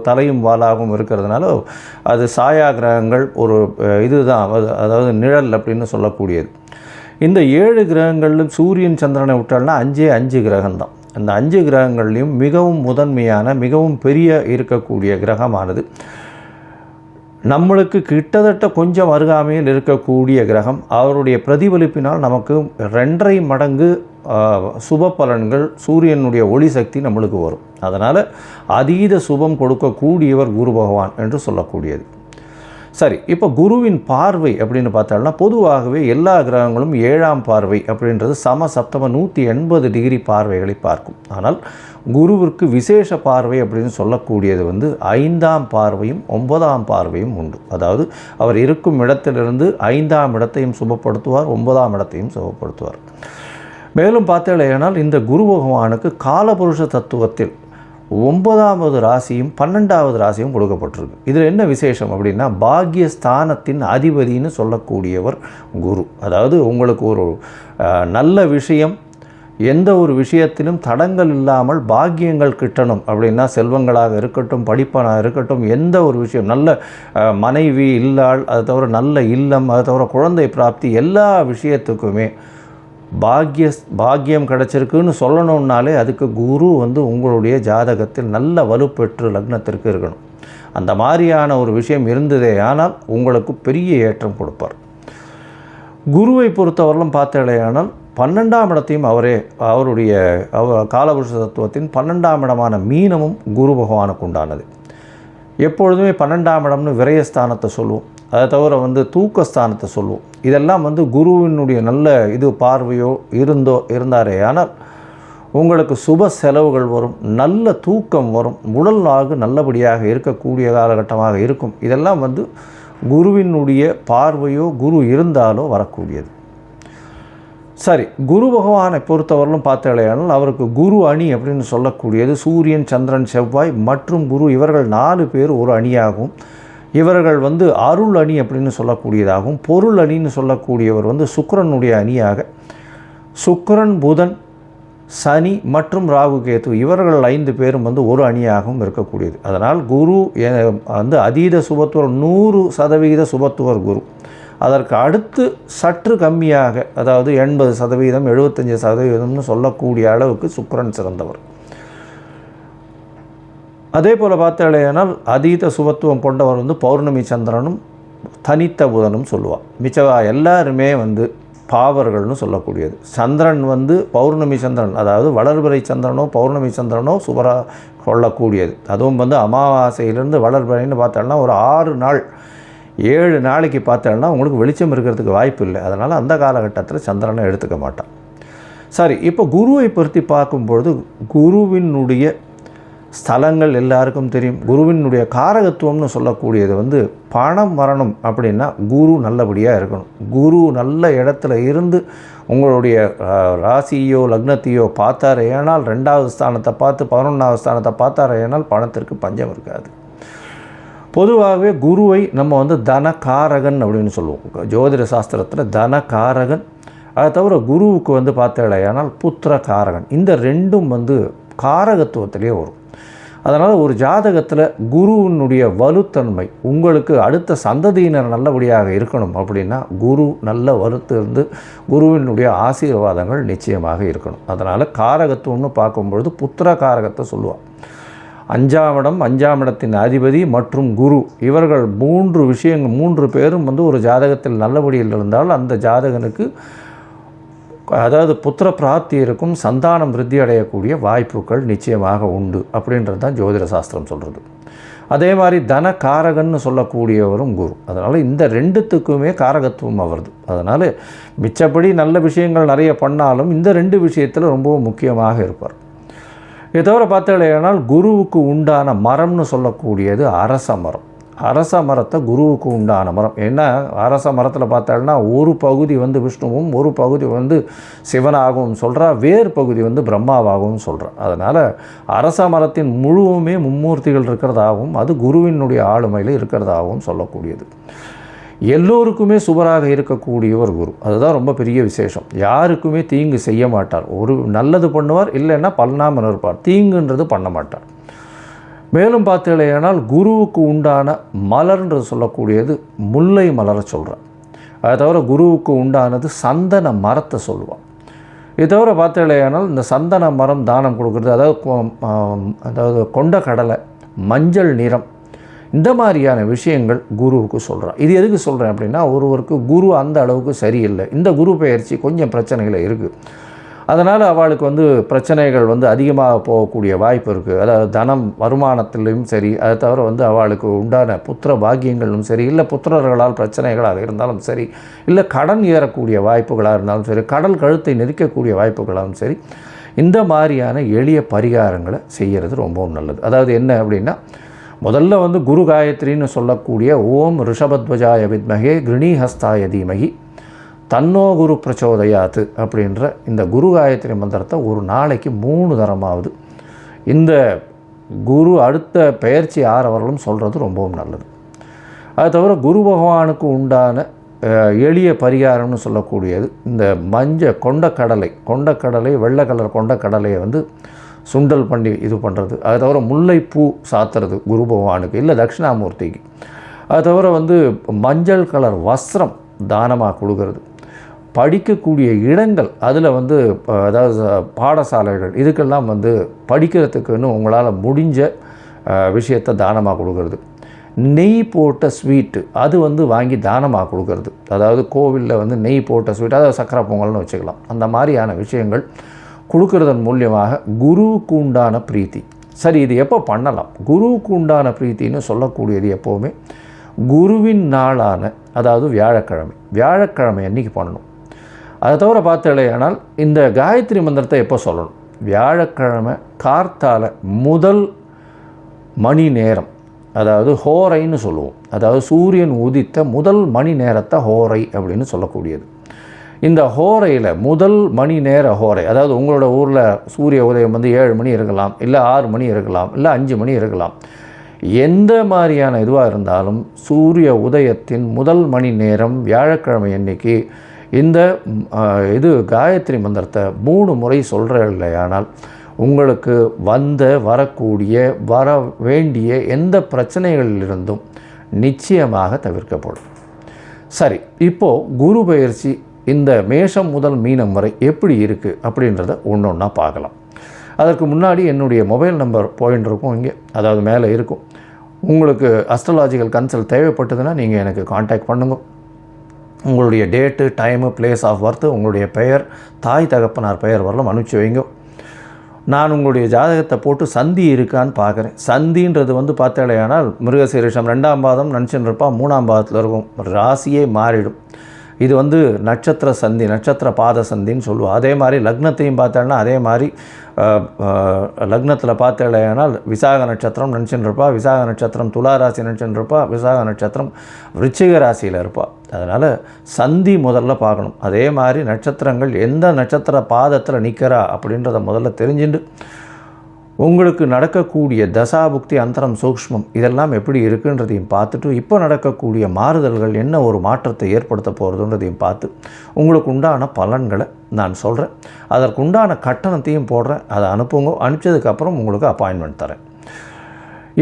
தலையும் வாலாகவும் இருக்கிறதுனால அது சாயா கிரகங்கள். ஒரு இதுதான், அதாவது நிழல் அப்படின்னு சொல்லக்கூடியது. இந்த 7 கிரகங்களிலும் சூரியன் சந்திரனை விட்டால்னா 5 கிரகம்தான். அந்த 5 கிரகங்கள்லையும் மிகவும் முதன்மையான மிகவும் பெரிய இருக்கக்கூடிய கிரகமானது நம்மளுக்கு கிட்டத்தட்ட கொஞ்சம் அருகாமையில் இருக்கக்கூடிய கிரகம். அவருடைய பிரதிபலிப்பினால் நமக்கு 2.5 மடங்கு சுப பலன்கள், சூரியனுடைய ஒளி சக்தி நம்மளுக்கு வரும். அதனால் அதீத சுபம் கொடுக்கக்கூடியவர் குரு பகவான் என்று சொல்லக்கூடியது. சரி, இப்போ குருவின் பார்வை அப்படின்னு பார்த்தாலும் பொதுவாகவே எல்லா கிரகங்களும் 7ஆம் பார்வை அப்படின்றது சமசப்தம 180 டிகிரி பார்வைகளை பார்க்கும். ஆனால் குருவிற்கு விசேஷ பார்வை அப்படின்னு சொல்லக்கூடியது 5ஆம் பார்வையும் 9ஆம் பார்வையும் உண்டு. அதாவது அவர் இருக்கும் இடத்திலிருந்து 5ஆம் இடத்தையும் சுபப்படுத்துவார், 9ஆம் இடத்தையும் சுபப்படுத்துவார். மேலும் பார்த்தேனால் இந்த குரு பகவானுக்கு காலபுருஷ தத்துவத்தில் 9வது ராசியும் 12வது ராசியும் கொடுக்கப்பட்டிருக்கு. இதில் என்ன விசேஷம் அப்படின்னா, பாக்யஸ்தானத்தின் அதிபதினு சொல்லக்கூடியவர் குரு. அதாவது உங்களுக்கு ஒரு நல்ல விஷயம், எந்த ஒரு விஷயத்திலும் தடங்கள் இல்லாமல் பாக்கியங்கள் கிட்டணும் அப்படின்னா, செல்வங்களாக இருக்கட்டும், படிப்பனாக இருக்கட்டும், எந்த ஒரு விஷயம், நல்ல மனைவி இல்லாள், அது தவிர நல்ல இல்லம், அது தவிர குழந்தை பிராப்தி, எல்லா விஷயத்துக்குமே பாக்கியம் கிடச்சிருக்குன்னு சொல்லணுன்னாலே அதுக்கு குரு உங்களுடைய ஜாதகத்தில் நல்ல வலுப்பெற்று லக்னத்திற்கு இருக்கணும். அந்த மாதிரியான ஒரு விஷயம் இருந்ததே ஆனால் உங்களுக்கு பெரிய ஏற்றம் கொடுப்பார். குருவை பொறுத்தவரையிலும் பார்த்தேனால் 12ஆம் இடத்தையும் அவருடைய காலபுருஷ தத்துவத்தின் 12ஆம் இடமான மீனமும் குரு பகவானுக்கு உண்டானது. எப்பொழுதுமே 12ஆம் இடம்னு விரயஸ்தானத்தை சொல்லுவோம். அதை தவிர தூக்கஸ்தானத்தை சொல்லுவோம். இதெல்லாம் குருவினுடைய நல்ல இது பார்வையோ இருந்தாரே ஆனால் உங்களுக்கு சுப செலவுகள் வரும், நல்ல தூக்கம் வரும், உடல் நாகு நல்லபடியாக இருக்கக்கூடிய காலகட்டமாக இருக்கும். இதெல்லாம் குருவினுடைய பார்வையோ குரு இருந்தாலோ வரக்கூடியது. சரி, குரு பகவானை பொறுத்தவரையிலும் பார்த்தேனால் அவருக்கு குரு அணி அப்படின்னு சொல்லக்கூடியது சூரியன், சந்திரன், செவ்வாய் மற்றும் குரு, இவர்கள் 4 பேர் ஒரு அணியாகவும், இவர்கள் அருள் அணி அப்படின்னு சொல்லக்கூடியதாகவும், பொருள் அணின்னு சொல்லக்கூடியவர் சுக்கிரனுடைய அணியாக, சுக்கிரன், புதன், சனி மற்றும் ராகு கேது இவர்கள் 5 பேரும் ஒரு அணியாகவும் இருக்கக்கூடியது. அதனால் குரு அதீத சுபத்துவர், 100% சுபத்துவர் குரு. அதற்கு அடுத்து சற்று கம்மியாக, அதாவது 80%, 75%ன்னு சொல்லக்கூடிய அளவுக்கு சுக்கிரன் சிறந்தவர். அதே போல் பார்த்தாலேனால் அதீத சுபத்துவம் கொண்டவர் பௌர்ணமி சந்திரனும் தனித்த புதனும் சொல்லுவாள். மிச்சவா எல்லாருமே பாவர்கள்னு சொல்லக்கூடியது. சந்திரன் பௌர்ணமி சந்திரன், அதாவது வளர்பிறை சந்திரனோ பௌர்ணமி சந்திரனோ சுபராக கொள்ளக்கூடியது. அதுவும் அமாவாசையிலிருந்து வளர்பிறைன்னு பார்த்தோம்னா ஒரு 6 நாள் 7 நாளைக்கு பார்த்தோம்னா உங்களுக்கு வெளிச்சம் இருக்கிறதுக்கு வாய்ப்பு இல்லை. அதனால் அந்த காலகட்டத்தில் சந்திரனை எடுத்துக்க மாட்டான். சரி, இப்போ குருவை பற்றி பார்க்கும்பொழுது குருவினுடைய ஸ்தலங்கள் எல்லாருக்கும் தெரியும். குருவினுடைய காரகத்துவம்னு சொல்லக்கூடியது வந்து பணம் வரணும் அப்படின்னா குரு நல்லபடியாக இருக்கணும். குரு நல்ல இடத்துல இருந்து உங்களுடைய ராசியோ லக்னத்தையோ பார்த்தார் ஏனால், 2வது ஸ்தானத்தை பார்த்து 11வது ஸ்தானத்தை பார்த்தார் ஏனால் பணத்திற்கு பஞ்சம் இருக்காது. பொதுவாகவே குருவை நம்ம வந்து தனகாரகன் அப்படின்னு சொல்லுவோம். ஜோதிட சாஸ்திரத்தில் தனகாரகன். அதை தவிர குருவுக்கு வந்து பார்த்தாலேயானால் புத்திர காரகன். இந்த ரெண்டும் வந்து காரகத்துவத்திலே வரும். அதனால் ஒரு ஜாதகத்தில் குருவினுடைய வலுத்தன்மை உங்களுக்கு அடுத்த சந்ததியினர் நல்லபடியாக இருக்கணும் அப்படின்னா குரு நல்ல வலுத்து இருந்து குருவினுடைய ஆசீர்வாதங்கள் நிச்சயமாக இருக்கணும். அதனால் காரகத்துவம்னு பார்க்கும்பொழுது புத்திர காரகத்தை சொல்லுவாள். 5ஆம் இடம், 5ஆம் இடத்தின் அதிபதி மற்றும் குரு, இவர்கள் 3 பேரும் வந்து ஒரு ஜாதகத்தில் நல்லபடியில் இருந்தால் அந்த ஜாதகனுக்கு அதாவது புத்திர பிராப்தி இருக்கும், சந்தானம் விருத்தி அடையக்கூடிய வாய்ப்புகள் நிச்சயமாக உண்டு அப்படின்றது தான் ஜோதிட சாஸ்திரம் சொல்கிறது. அதே மாதிரி தன காரகன்னு சொல்லக்கூடியவரும் குரு. அதனால் இந்த 2த்துக்குமே காரகத்துவம் வருது. அதனால் மிச்சப்படி நல்ல விஷயங்கள் நிறைய பண்ணாலும் இந்த 2 விஷயத்தில் ரொம்பவும் முக்கியமாக இருப்பார். இதை தவிர பார்த்தாலேயானால் குருவுக்கு உண்டான மரம்னு சொல்லக்கூடியது அரச மரம். அரச மரத்தை குருவுக்கு உண்டான மரம். ஏன்னா அரச மரத்தில் பார்த்தாங்கன்னா ஒரு பகுதி வந்து விஷ்ணுவும் ஒரு பகுதி வந்து சிவனாகவும் சொல்கிறா, வேறு பகுதி வந்து பிரம்மாவாகவும் சொல்கிறா. அதனால் அரச மரத்தின் முழுவுமே மும்மூர்த்திகள் இருக்கிறதாகவும் அது குருவினுடைய ஆளுமையில் இருக்கிறதாகவும் சொல்லக்கூடியது. எல்லோருக்குமே சுபராக இருக்கக்கூடியவர் குரு. அதுதான் ரொம்ப பெரிய விசேஷம். யாருக்குமே தீங்கு செய்ய மாட்டார். ஒரு நல்லது பண்ணுவார், இல்லைன்னா பண்ணாமல் இருப்பார். தீங்குன்றது பண்ண மாட்டார். மேலும் பார்த்தீங்களேனால் குருவுக்கு உண்டான மலர்ன்றது சொல்லக்கூடியது முல்லை மலரை சொல்கிறார். அதை தவிர குருவுக்கு உண்டானது சந்தன மரத்தை சொல்லுவாள். இது தவிர பார்த்தீங்களேனால் இந்த சந்தன மரம் தானம் கொடுக்குறது, அதாவது கொண்ட கடலை, மஞ்சள் நிறம், இந்த மாதிரியான விஷயங்கள் குருவுக்கு சொல்கிறான். இது எதுக்கு சொல்கிறேன் அப்படின்னா, ஒருவருக்கு குரு அந்த அளவுக்கு சரியில்லை, இந்த குரு பெயர்ச்சி கொஞ்சம் பிரச்சனைகள் இருக்குது, அதனால் அவளுக்கு வந்து பிரச்சனைகள் வந்து அதிகமாக போகக்கூடிய வாய்ப்பு இருக்குது. அதாவது தனம் வருமானத்திலையும் சரி, அதை தவிர வந்து அவளுக்கு உண்டான புத்திர பாக்கியங்களும் சரி, இல்லை புத்திரர்களால் பிரச்சனைகளாக இருந்தாலும் சரி, இல்லை கடன் ஏறக்கூடிய வாய்ப்புகளாக இருந்தாலும் சரி, கடல் கழுத்தை நெரிக்கக்கூடிய வாய்ப்புகளாகவும் சரி, இந்த மாதிரியான எளிய பரிகாரங்களை செய்கிறது ரொம்பவும் நல்லது. அதாவது என்ன அப்படின்னா, முதல்ல வந்து குரு காயத்ரின்னு சொல்லக்கூடிய ஓம் ரிஷபத்வஜாய வித்மகே கிருணிஹஸ்தாய தீமகி தன்னோ குரு பிரச்சோதயாத்து அப்படின்ற இந்த குரு காயத்ரி மந்திரத்தை ஒரு நாளைக்கு 3 தரமாவது இந்த குரு அடுத்த பெயர்ச்சி ஆறவர்களும் சொல்கிறது ரொம்பவும் நல்லது. அது தவிர குரு பகவானுக்கு உண்டான எளிய பரிகாரம்னு சொல்லக்கூடியது இந்த கொண்டக்கடலை வெள்ளை கலர் கொண்டக்கடலையை வந்து சுண்டல் பண்ணி இது பண்ணுறது. அது தவிர முல்லைப்பூ சாத்துறது குரு பகவானுக்கு, இல்லை தட்சிணாமூர்த்திக்கு. அது தவிர வந்து மஞ்சள் கலர் வஸ்திரம் தானமாக கொடுக்கறது. படிக்கக்கூடிய இடங்கள் அதில் வந்து அதாவது பாடசாலைகள் இதுக்கெல்லாம் வந்து படிக்கிறதுக்குன்னு உங்களால் முடிஞ்ச விஷயத்தை தானமாக கொடுக்கறது. நெய் போட்ட ஸ்வீட்டு அது வந்து வாங்கி தானமாக கொடுக்கறது. அதாவது கோவிலில் வந்து நெய் போட்ட ஸ்வீட், அதாவது சக்கரை பொங்கல்னு வச்சுக்கலாம். அந்த மாதிரியான விஷயங்கள் கொடுக்கறதன் மூலியமாக குருவுக்கு உண்டான பிரீத்தி. சரி, இது எப்போ பண்ணலாம்? குருவுக்கு உண்டான பிரீத்தின்னு சொல்லக்கூடியது எப்போவுமே குருவின் நாளான அதாவது வியாழக்கிழமை அன்றைக்கி பண்ணணும். அதை தவிர பார்த்தலையானால் இந்த காயத்ரி மந்திரத்தை எப்போ சொல்லணும்? வியாழக்கிழமை கார்த்தால முதல் மணி நேரம், அதாவது ஹோரைன்னு சொல்லுவோம். அதாவது சூரியன் உதித்த முதல் மணி நேரத்தை ஹோரை அப்படின்னு சொல்லக்கூடியது. இந்த ஹோரையில் முதல் மணி நேர ஹோரை, அதாவது உங்களோட ஊரில் சூரிய உதயம் வந்து 7 மணி இருக்கலாம், இல்லை 6 மணி இருக்கலாம், இல்லை 5 மணி இருக்கலாம். எந்த மாதிரியான இதுவாக இருந்தாலும் சூரிய உதயத்தின் முதல் மணி நேரம் வியாழக்கிழமை அன்னைக்கு இந்த காயத்ரி மந்திரத்தை 3 முறை சொல்கிற இல்லையானால் உங்களுக்கு வரக்கூடிய வர வேண்டிய எந்த பிரச்சனைகளிலிருந்தும் நிச்சயமாக தவிர்க்கப்படும். சரி, இப்போது குரு பயிற்சி இந்த மேஷம் முதல் மீனம் வரை எப்படி இருக்குது அப்படின்றத ஒன்றா பார்க்கலாம். அதற்கு முன்னாடி என்னுடைய மொபைல் நம்பர் பாயிண்ட் இருக்கும் இங்கே, அதாவது மேலே இருக்கும். உங்களுக்கு அஸ்ட்ராலாஜிக்கல் கன்சல்ட் தேவைப்பட்டதுன்னா நீங்கள் எனக்கு காண்டாக்ட் பண்ணுங்க. உங்களுடைய date, time, place of birth, உங்களுடைய பெயர், தாய் தகப்பனார் பெயர் வரலாம் அனுப்பிச்சி வைங்க. நான் உங்களுடைய ஜாதகத்தை போட்டு சந்தி இருக்கான்னு பார்க்குறேன். சந்தின்றது வந்து பார்த்தாலேயானால் மிருகசீரிஷம் 2ஆம் பாதம் நினச்சின்னு இருப்பான், 3ஆம் பாதத்தில் இருக்கும், ராசியே மாறிடும். இது வந்து நட்சத்திர சந்தி, நட்சத்திர பாத சந்தின்னு சொல்லுவோம். அதே மாதிரி லக்னத்தையும் பார்த்தோன்னா அதே மாதிரி லக்னத்தில் பார்த்தேனால் விசாக நட்சத்திரம் நினச்சின்னு இருப்பா, விசாக நட்சத்திரம் துலா ராசி நினச்சின்னு இருப்பா, விசாக நட்சத்திரம் விருச்சிக ராசியில் இருப்பாள். அதனால் சந்தி முதல்ல பார்க்கணும். அதே மாதிரி நட்சத்திரங்கள் எந்த நட்சத்திர பாதத்தில் நிற்கிறா அப்படின்றத முதல்ல தெரிஞ்சுட்டு உங்களுக்கு நடக்கக்கூடிய தசாபுக்தி அந்தரம் சூக்ஷ்மம் இதெல்லாம் எப்படி இருக்குன்றதையும் பார்த்துட்டு இப்போ நடக்கக்கூடிய மாறுதல்கள் என்ன ஒரு மாற்றத்தை ஏற்படுத்த போகிறதுன்றதையும் பார்த்து உங்களுக்கு உண்டான பலன்களை நான் சொல்கிறேன். அதற்குண்டான கட்டணத்தையும் போடுறேன். அதை அனுப்புங்க. அனுப்பிச்சதுக்கப்புறம் உங்களுக்கு அப்பாயின்மெண்ட் தரேன்.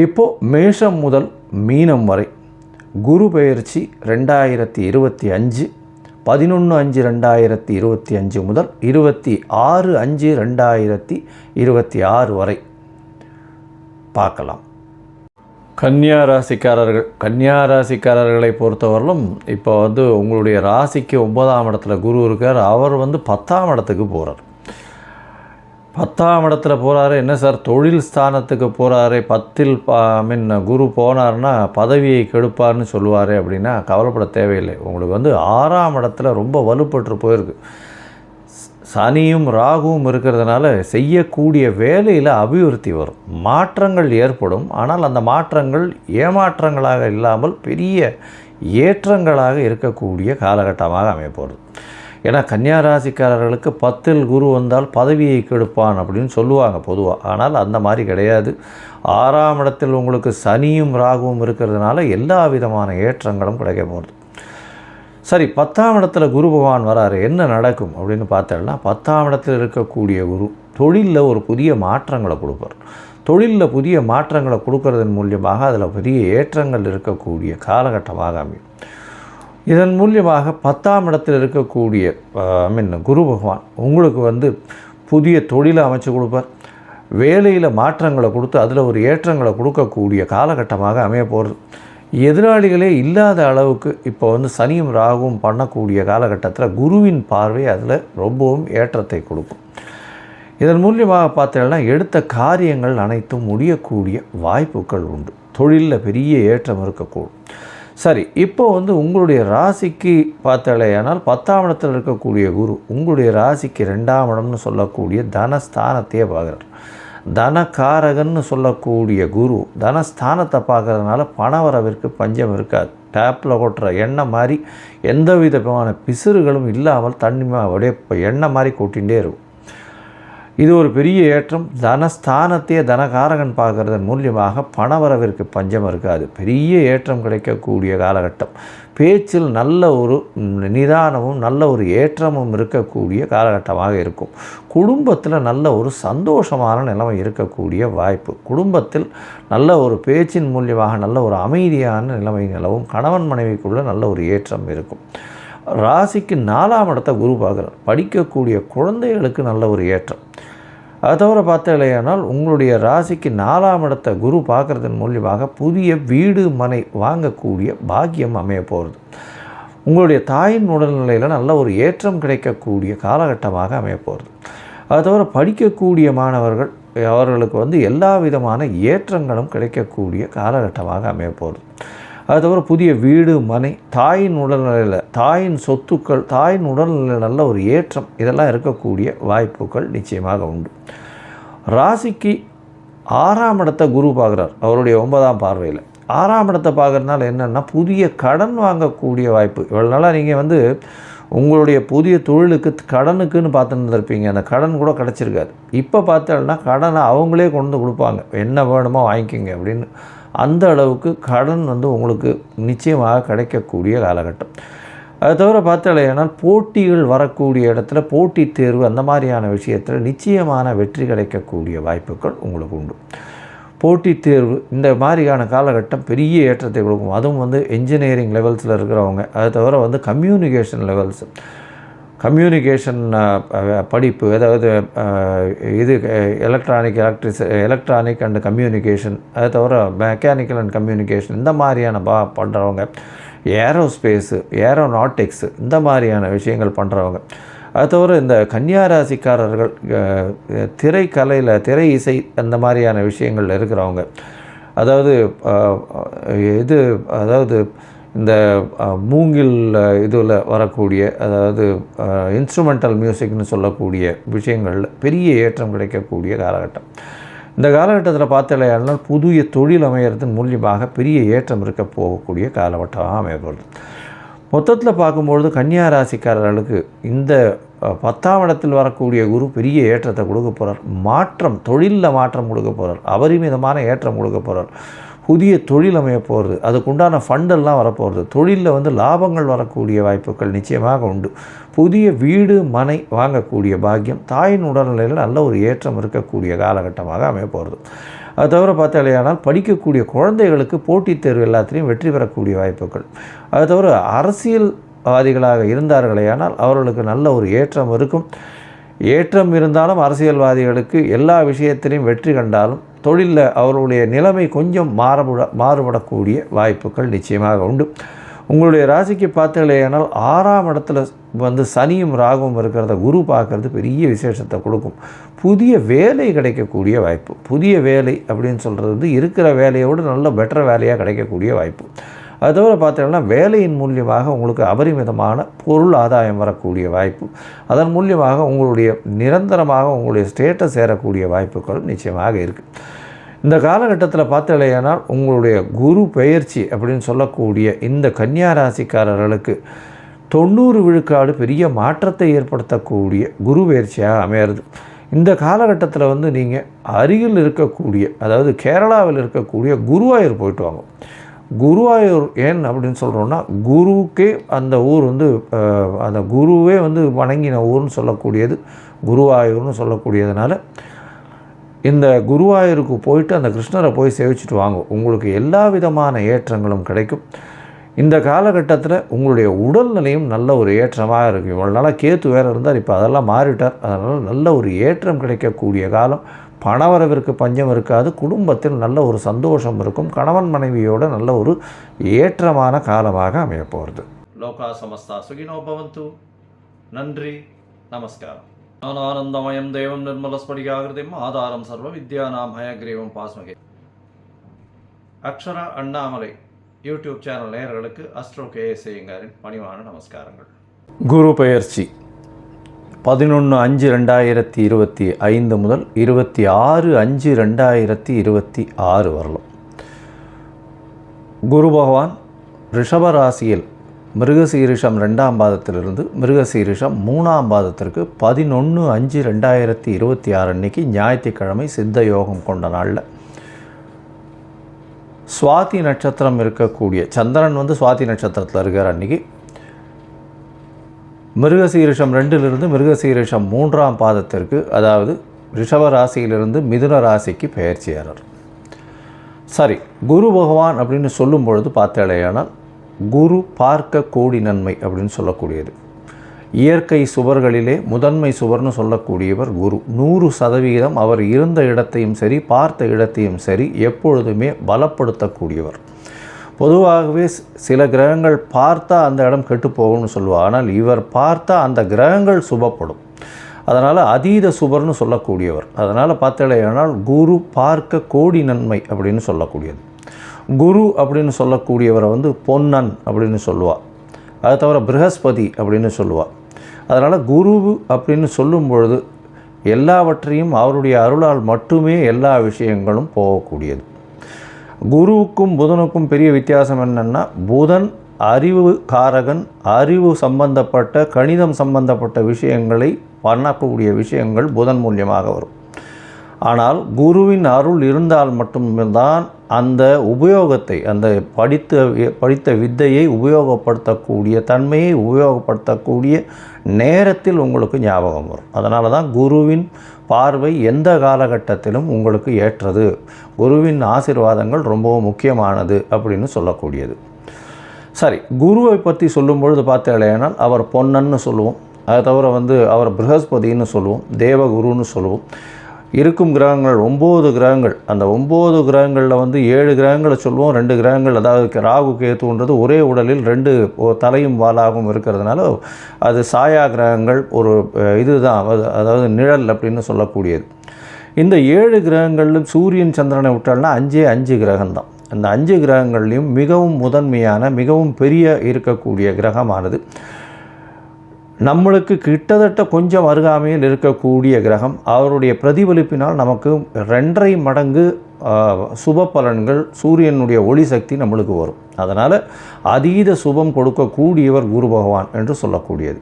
இப்போது மேஷம் முதல் மீனம் வரை குரு பெயர்ச்சி 2025 11/5/2025 முதல் 26/5/2026 வரை பார்க்கலாம். கன்னியா ராசிக்காரர்களை பொறுத்தவரையிலும் இப்போ வந்து உங்களுடைய ராசிக்கு 9ஆம் இடத்துல குரு இருக்கார். அவர் வந்து 10ஆம் இடத்துக்கு போகிறார். 10ஆம் இடத்துல போகிறாரு. என்ன சார் தொழில் ஸ்தானத்துக்கு போகிறாரு, 10இல் குரு போனார்னா பதவியை கெடுப்பார்னு சொல்லுவார் அப்படின்னா கவலைப்பட தேவையில்லை. உங்களுக்கு வந்து 6ஆம் இடத்துல ரொம்ப வலுப்பட்டு போயிருக்கு. சனியும் ராகுவும் இருக்கிறதுனால செய்யக்கூடிய வேலையில் அபிவிருத்தி வரும், மாற்றங்கள் ஏற்படும். ஆனால் அந்த மாற்றங்கள் ஏமாற்றங்களாக இல்லாமல் பெரிய ஏற்றங்களாக இருக்கக்கூடிய காலகட்டமாக அமையப்போகிறது. ஏன்னா கன்னியா ராசிக்காரர்களுக்கு 10இல் குரு வந்தால் பதவியை கெடுப்பான் அப்படின்னு சொல்லுவாங்க பொதுவாக. ஆனால் அந்த மாதிரி கிடையாது. 6ஆம் இடத்தில் உங்களுக்கு சனியும் ராகுவும் இருக்கிறதுனால எல்லா விதமான ஏற்றங்களும் கிடைக்க போகிறது. சரி, 10ஆம் இடத்துல குரு பகவான் வராரு, என்ன நடக்கும் அப்படின்னு பார்த்தோம்னா 10ஆம் இடத்தில் இருக்கக்கூடிய குரு தொழிலில் ஒரு புதிய மாற்றங்களை கொடுப்பார். தொழிலில் புதிய மாற்றங்களை கொடுக்கறதன் மூலியமாக அதில் பெரிய ஏற்றங்கள் இருக்கக்கூடிய காலகட்டமாக அமையும். இதன் மூலியமாக 10ஆம் இடத்தில் இருக்கக்கூடிய குரு பகவான் உங்களுக்கு வந்து புதிய தொழிலை அமைச்சு கொடுப்பார். வேலையில் மாற்றங்களை கொடுத்து அதில் ஒரு ஏற்றங்களை கொடுக்கக்கூடிய காலகட்டமாக அமைய போகிறது. எதிராளிகளே இல்லாத அளவுக்கு இப்போ வந்து சனியும் ராகுவும் பண்ணக்கூடிய காலகட்டத்தில் குருவின் பார்வை அதில் ரொம்பவும் ஏற்றத்தை கொடுக்கும். இதன் மூலியமாக பார்த்தீங்கன்னா எடுத்த காரியங்கள் அனைத்தும் முடியக்கூடிய வாய்ப்புகள் உண்டு. தொழிலில் பெரிய ஏற்றம் இருக்கக்கூடும். சரி, இப்போ வந்து உங்களுடைய ராசிக்கு பார்த்தாலேயானால் 10ஆம் இடத்தில் இருக்கக்கூடிய குரு உங்களுடைய ராசிக்கு 2ஆம் இடம்னு சொல்லக்கூடிய தனஸ்தானத்தையே பார்க்குறார். தனகாரகன்னு சொல்லக்கூடிய குரு தனஸ்தானத்தை பார்க்கறதுனால பணவரவிற்கு பஞ்சம் இருக்காது. டேப்பில் கொட்டுற எண்ணெய் மாதிரி எந்த விதமான பிசுறுகளும் இல்லாமல் தண்ணி அப்படியே எண்ணெய் மாதிரி கொட்டிகிட்டே இருக்கும். இது ஒரு பெரிய ஏற்றம். தனஸ்தானத்தையே தனகாரகன் பார்க்கறதன் மூலியமாக பணவரவிற்கு பஞ்சம் இருக்காது. பெரிய ஏற்றம் கிடைக்கக்கூடிய காலகட்டம். பேச்சில் நல்ல ஒரு நிதானமும் நல்ல ஒரு ஏற்றமும் இருக்கக்கூடிய காலகட்டமாக இருக்கும். குடும்பத்தில் நல்ல ஒரு சந்தோஷமான நிலைமை இருக்கக்கூடிய வாய்ப்பு. குடும்பத்தில் நல்ல ஒரு பேச்சின் மூலியமாக நல்ல ஒரு அமைதியான நிலைமை நிலவும். கணவன் மனைவிக்குள்ள நல்ல ஒரு ஏற்றம் இருக்கும். ராசிக்கு 4ஆம் இடத்தை குரு பார்க்குறார். படிக்கக்கூடிய குழந்தைகளுக்கு நல்ல ஒரு ஏற்றம். அதை தவிர பார்த்தாலேயானால் உங்களுடைய ராசிக்கு 4ஆம் இடத்தை குரு பார்க்குறதன் மூலியமாக புதிய வீடு மனை வாங்கக்கூடிய பாக்கியம் அமைய போகிறது. உங்களுடைய தாயின் உடல்நிலையில் நல்ல ஒரு ஏற்றம் கிடைக்கக்கூடிய காலகட்டமாக அமைய போகிறது. அதை தவிர படிக்கக்கூடிய மாணவர்கள் அவர்களுக்கு வந்து எல்லா விதமான ஏற்றங்களும் கிடைக்கக்கூடிய காலகட்டமாக அமைய போகிறது. அது தவிர புதிய வீடு மனை, தாயின் உடல்நிலையில் தாயின் சொத்துக்கள், தாயின் உடல்நிலையில் நல்ல ஒரு ஏற்றம் இதெல்லாம் இருக்கக்கூடிய வாய்ப்புகள் நிச்சயமாக உண்டு. ராசிக்கு 6ஆம் இடத்தை குரு பார்க்குறார். அவருடைய 9ஆம் பார்வையில் 6ஆம் இடத்தை பார்க்குறதுனால என்னென்னா புதிய கடன் வாங்கக்கூடிய வாய்ப்பு. இவ்வளோ நாளாக நீங்கள் வந்து உங்களுடைய புதிய தொழிலுக்கு கடனுக்குன்னு பார்த்துட்டு இருப்பீங்க. அந்த கடன் கூட கிடச்சிருக்காது. இப்போ பார்த்தோம்னா கடனை அவங்களே கொண்டு கொடுப்பாங்க. என்ன வேணுமோ வாங்கிக்கோங்க அப்படின்னு. அந்த அளவுக்கு கடன் வந்து உங்களுக்கு நிச்சயமாக கிடைக்கக்கூடிய காலகட்டம். அது தவிர பார்த்தாலேனால் போட்டிகள் வரக்கூடிய இடத்துல போட்டித் தேர்வு அந்த மாதிரியான விஷயத்தில் நிச்சயமான வெற்றி கிடைக்கக்கூடிய வாய்ப்புகள் உங்களுக்கு உண்டு. போட்டித் தேர்வு இந்த மாதிரியான காலகட்டம் பெரிய ஏற்றத்தை கொடுக்கும். அதுவும் வந்து என்ஜினியரிங் லெவல்ஸில் இருக்கிறவங்க, அது தவிர வந்து கம்யூனிகேஷன் படிப்பு, அதாவது இது எலக்ட்ரானிக் அண்ட் கம்யூனிகேஷன், அது தவிர மெக்கானிக்கல் அண்ட் கம்யூனிகேஷன் இந்த மாதிரியான பண்ணுறவங்க, ஏரோஸ்பேஸு, ஏரோநாட்டிக்ஸு இந்த மாதிரியான விஷயங்கள் பண்ணுறவங்க, அது தவிர இந்த கன்னியா ராசிக்காரர்கள் திரைக்கலையில் திரை இசை அந்த மாதிரியான விஷயங்கள் இருக்கிறவங்க, அதாவது இந்த மூங்கில் இதில் வரக்கூடிய அதாவது இன்ஸ்ட்ருமெண்டல் மியூசிக்னு சொல்லக்கூடிய விஷயங்களில் பெரிய ஏற்றம் கிடைக்கக்கூடிய காலகட்டம். இந்த காலகட்டத்தில் பார்த்தாலேயானால் புதிய தொழில் அமையறதன் மூலியமாக பெரிய ஏற்றம் இருக்க போகக்கூடிய காலகட்டமாக அமையப்படுது. மொத்தத்தில் பார்க்கும்பொழுது கன்னியா ராசிக்காரர்களுக்கு இந்த 10ஆம் இடத்தில் வரக்கூடிய குரு பெரிய ஏற்றத்தை கொடுக்க போகிறார். மாற்றம், தொழிலில் மாற்றம் கொடுக்க போகிறார். அபரிமிதமான ஏற்றம் கொடுக்க போகிறார். புதிய தொழில் அமைய போகிறது. அதுக்குண்டான ஃபண்டெல்லாம் வரப்போகிறது. தொழிலில் லாபங்கள் வரக்கூடிய வாய்ப்புகள் நிச்சயமாக உண்டு. புதிய வீடு மனை வாங்கக்கூடிய பாக்கியம், தாயின் உடல்நிலையில் நல்ல ஒரு ஏற்றம் இருக்கக்கூடிய காலகட்டமாக அமைய போகிறது. அது தவிர பார்த்தாலேயானால் படிக்கக்கூடிய குழந்தைகளுக்கு போட்டித் தேர்வு எல்லாத்திலையும் வெற்றி பெறக்கூடிய வாய்ப்புகள். அது தவிர அரசியல்வாதிகளாக இருந்தார்களேயானால் அவர்களுக்கு நல்ல ஒரு ஏற்றம் இருக்கும். ஏற்றம் இருந்தாலும் அரசியல்வாதிகளுக்கு எல்லா விஷயத்திலையும் வெற்றி கண்டாலும் தொழிலில் அவர்களுடைய நிலைமை கொஞ்சம் மாறுபடக்கூடிய வாய்ப்புகள் நிச்சயமாக உண்டு. உங்களுடைய ராசிக்கு பார்த்தீங்களேனால் 6ஆம் இடத்துல சனியும் ராகுவும் இருக்கிறத குரு பார்க்குறது பெரிய விசேஷத்தை கொடுக்கும். புதிய வேலை கிடைக்கக்கூடிய வாய்ப்பு. புதிய வேலை அப்படின்னு சொல்கிறது இருக்கிற வேலையோடு நல்ல பெட்டர் வேலையாக கிடைக்கக்கூடிய வாய்ப்பு. அது தவிர பார்த்தீங்கன்னா வேலையின் மூலியமாக உங்களுக்கு அபரிமிதமான பொருள் ஆதாயம் வரக்கூடிய வாய்ப்பு. அதன் மூலியமாக உங்களுடைய நிரந்தரமாக உங்களுடைய ஸ்டேட்டஸ் ஏறக்கூடிய வாய்ப்புகள் நிச்சயமாக இருக்குது. இந்த காலகட்டத்தில் பார்த்தாலேயானால் உங்களுடைய குரு பெயர்ச்சி அப்படின்னு சொல்லக்கூடிய இந்த கன்னியா ராசிக்காரர்களுக்கு 90 விழுக்காடு பெரிய மாற்றத்தை ஏற்படுத்தக்கூடிய குரு பெயர்ச்சியாக அமையிறது. இந்த காலகட்டத்தில் நீங்கள் அருகில் இருக்கக்கூடிய, அதாவது கேரளாவில் இருக்கக்கூடிய குருவாயூர் போயிட்டு வாங்க. குருவாயூர் ஏன் அப்படின்னு சொல்கிறோன்னா, குருவுக்கே அந்த ஊர் அந்த குருவே வணங்கின ஊர்னு சொல்லக்கூடியது குருவாயூர்னு சொல்லக்கூடியதுனால இந்த குருவாயூருக்கு போயிட்டு அந்த கிருஷ்ணரை போய் சேவிச்சுட்டு வாங்க. உங்களுக்கு எல்லா விதமான ஏற்றங்களும் கிடைக்கும். இந்த காலகட்டத்தில் உங்களுடைய உடல்நிலையும் நல்ல ஒரு ஏற்றமாக இருக்கும். இவ்வளோ நாளாக கேத்து வேறு இருந்தார், இப்போ அதெல்லாம் மாறிட்டார். அதனால் நல்ல ஒரு ஏற்றம் கிடைக்கக்கூடிய காலம். பணவரவிற்கு பஞ்சம் இருக்காது. குடும்பத்தில் நல்ல ஒரு சந்தோஷம் இருக்கும். கணவன் மனைவியோட நல்ல ஒரு ஏற்றமான காலமாக அமைய போகிறது. லோகா சமஸ்தா சுகினோ பவந்து. நன்றி, நமஸ்காரம். ஆனந்தமயம் தேவம் நிர்மலஸ்படிகாகிருதிம் ஆதாரம் சர்வ வித்யானாம் ஹயக்ரீவம் பாஸ்மகே. அக்ஷரா அண்ணாமலை யூடியூப் சேனல் நேயர்களுக்கு அஸ்ட்ரோ கேஎஸ் ஐயங்காரின் பணிவான நமஸ்காரங்கள். குரு பெயர்ச்சி 11/5/2025 முதல் 26/5/2026 வரலாம். குரு பகவான் ரிஷபராசியில் மிருகசீரிஷம் 2ஆம் பாதத்திலிருந்து மிருகசீரிஷம் 3ஆம் பாதத்திற்கு 11/5/2026 அன்னைக்கு ஞாயிற்றுக்கிழமை சித்த யோகம் கொண்ட நாளில் சுவாதி நட்சத்திரம் இருக்கக்கூடிய சந்திரன் சுவாதி நட்சத்திரத்தில் இருக்கிற அன்றைக்கி மிருகசீரிஷம் 2லிருந்து மிருகசீரிஷம் 3ஆம் பாதத்திற்கு, அதாவது ரிஷப ராசியிலிருந்து மிதுன ராசிக்கு பெயர்ச்சியாளர். சரி, குரு பகவான் அப்படின்னு சொல்லும் பொழுது பார்த்தாலேயானால் குரு பார்க்க கோடி நன்மை அப்படின்னு சொல்லக்கூடியது. இயற்கை சுவர்களிலே முதன்மை சுவர்னு சொல்லக்கூடியவர் குரு. 100% அவர் இருந்த இடத்தையும் சரி பார்த்த இடத்தையும் சரி எப்பொழுதுமே பலப்படுத்தக்கூடியவர். பொதுவாகவே சில கிரகங்கள் பார்த்தா அந்த இடம் கெட்டு போகும்னு சொல்லுவார். ஆனால் இவர் பார்த்தா அந்த கிரகங்கள் சுபப்படும். அதனால் அதீத சுபர்னு சொல்லக்கூடியவர். அதனால் பார்த்தாலேயானால் குரு பார்க்க கோடி நன்மை அப்படின்னு சொல்லக்கூடியது. குரு அப்படின்னு சொல்லக்கூடியவரை பொன்னன் அப்படின்னு சொல்லுவாள். அதை தவிர ப்ரஹஸ்பதி அப்படின்னு சொல்லுவாள். அதனால் குரு அப்படின்னு சொல்லும் பொழுது எல்லாவற்றையும் அவருடைய அருளால் மட்டுமே எல்லா விஷயங்களும் போகக்கூடியது. குருவுக்கும் புதனுக்கும் பெரிய வித்தியாசம் என்னென்னா, புதன் அறிவு காரகன். அறிவு சம்பந்தப்பட்ட கணிதம் சம்பந்தப்பட்ட விஷயங்களை பண்ணக்கூடிய விஷயங்கள் புதன் மூலியமாக வரும். ஆனால் குருவின் அருள் இருந்தால் மட்டும்தான் அந்த உபயோகத்தை, அந்த படித்த வித்தையை உபயோகப்படுத்தக்கூடிய தன்மையை உபயோகப்படுத்தக்கூடிய நேரத்தில் உங்களுக்கு ஞாபகம் வரும். அதனால தான் குருவின் பார்வை எந்த காலகட்டத்திலும் உங்களுக்கு ஏற்றது. குருவின் ஆசீர்வாதங்கள் ரொம்பவும் முக்கியமானது அப்படின்னு சொல்லக்கூடியது. சரி, குருவை பற்றி சொல்லும் பொழுது பார்த்தாலேனால் அவர் பொன்னன்னு சொல்லுவோம். அதை தவிர அவர் ப்ரஹஸ்பதின்னு சொல்லுவோம், தேவகுருன்னு சொல்லுவோம். இருக்கும் கிரகங்கள் 9 கிரகங்கள். அந்த 9 கிரகங்களில் 7 கிரகங்களை சொல்லுவோம். 2 கிரகங்கள், அதாவது ராகு கேத்துன்றது ஒரே உடலில் 2 தலையும் வாலாகவும் இருக்கிறதுனால அது சாயா கிரகங்கள். ஒரு இதுதான், அதாவது நிழல் அப்படின்னு சொல்லக்கூடியது. இந்த 7 கிரகங்களிலும் சூரியன் சந்திரனை விட்டால்னா 5 கிரகம்தான். அந்த 5 கிரகங்கள்லேயும் மிகவும் முதன்மையான மிகவும் பெரிய இருக்கக்கூடிய கிரகமானது நம்மளுக்கு கிட்டத்தட்ட கொஞ்சம் அருகாமையில் இருக்கக்கூடிய கிரகம். அவருடைய பிரதிபலிப்பினால் நமக்கு 2.5 மடங்கு சுப பலன்கள் சூரியனுடைய ஒளி சக்தி நம்மளுக்கு வரும். அதனால் அதீத சுபம் கொடுக்கக்கூடியவர் குரு பகவான் என்று சொல்லக்கூடியது.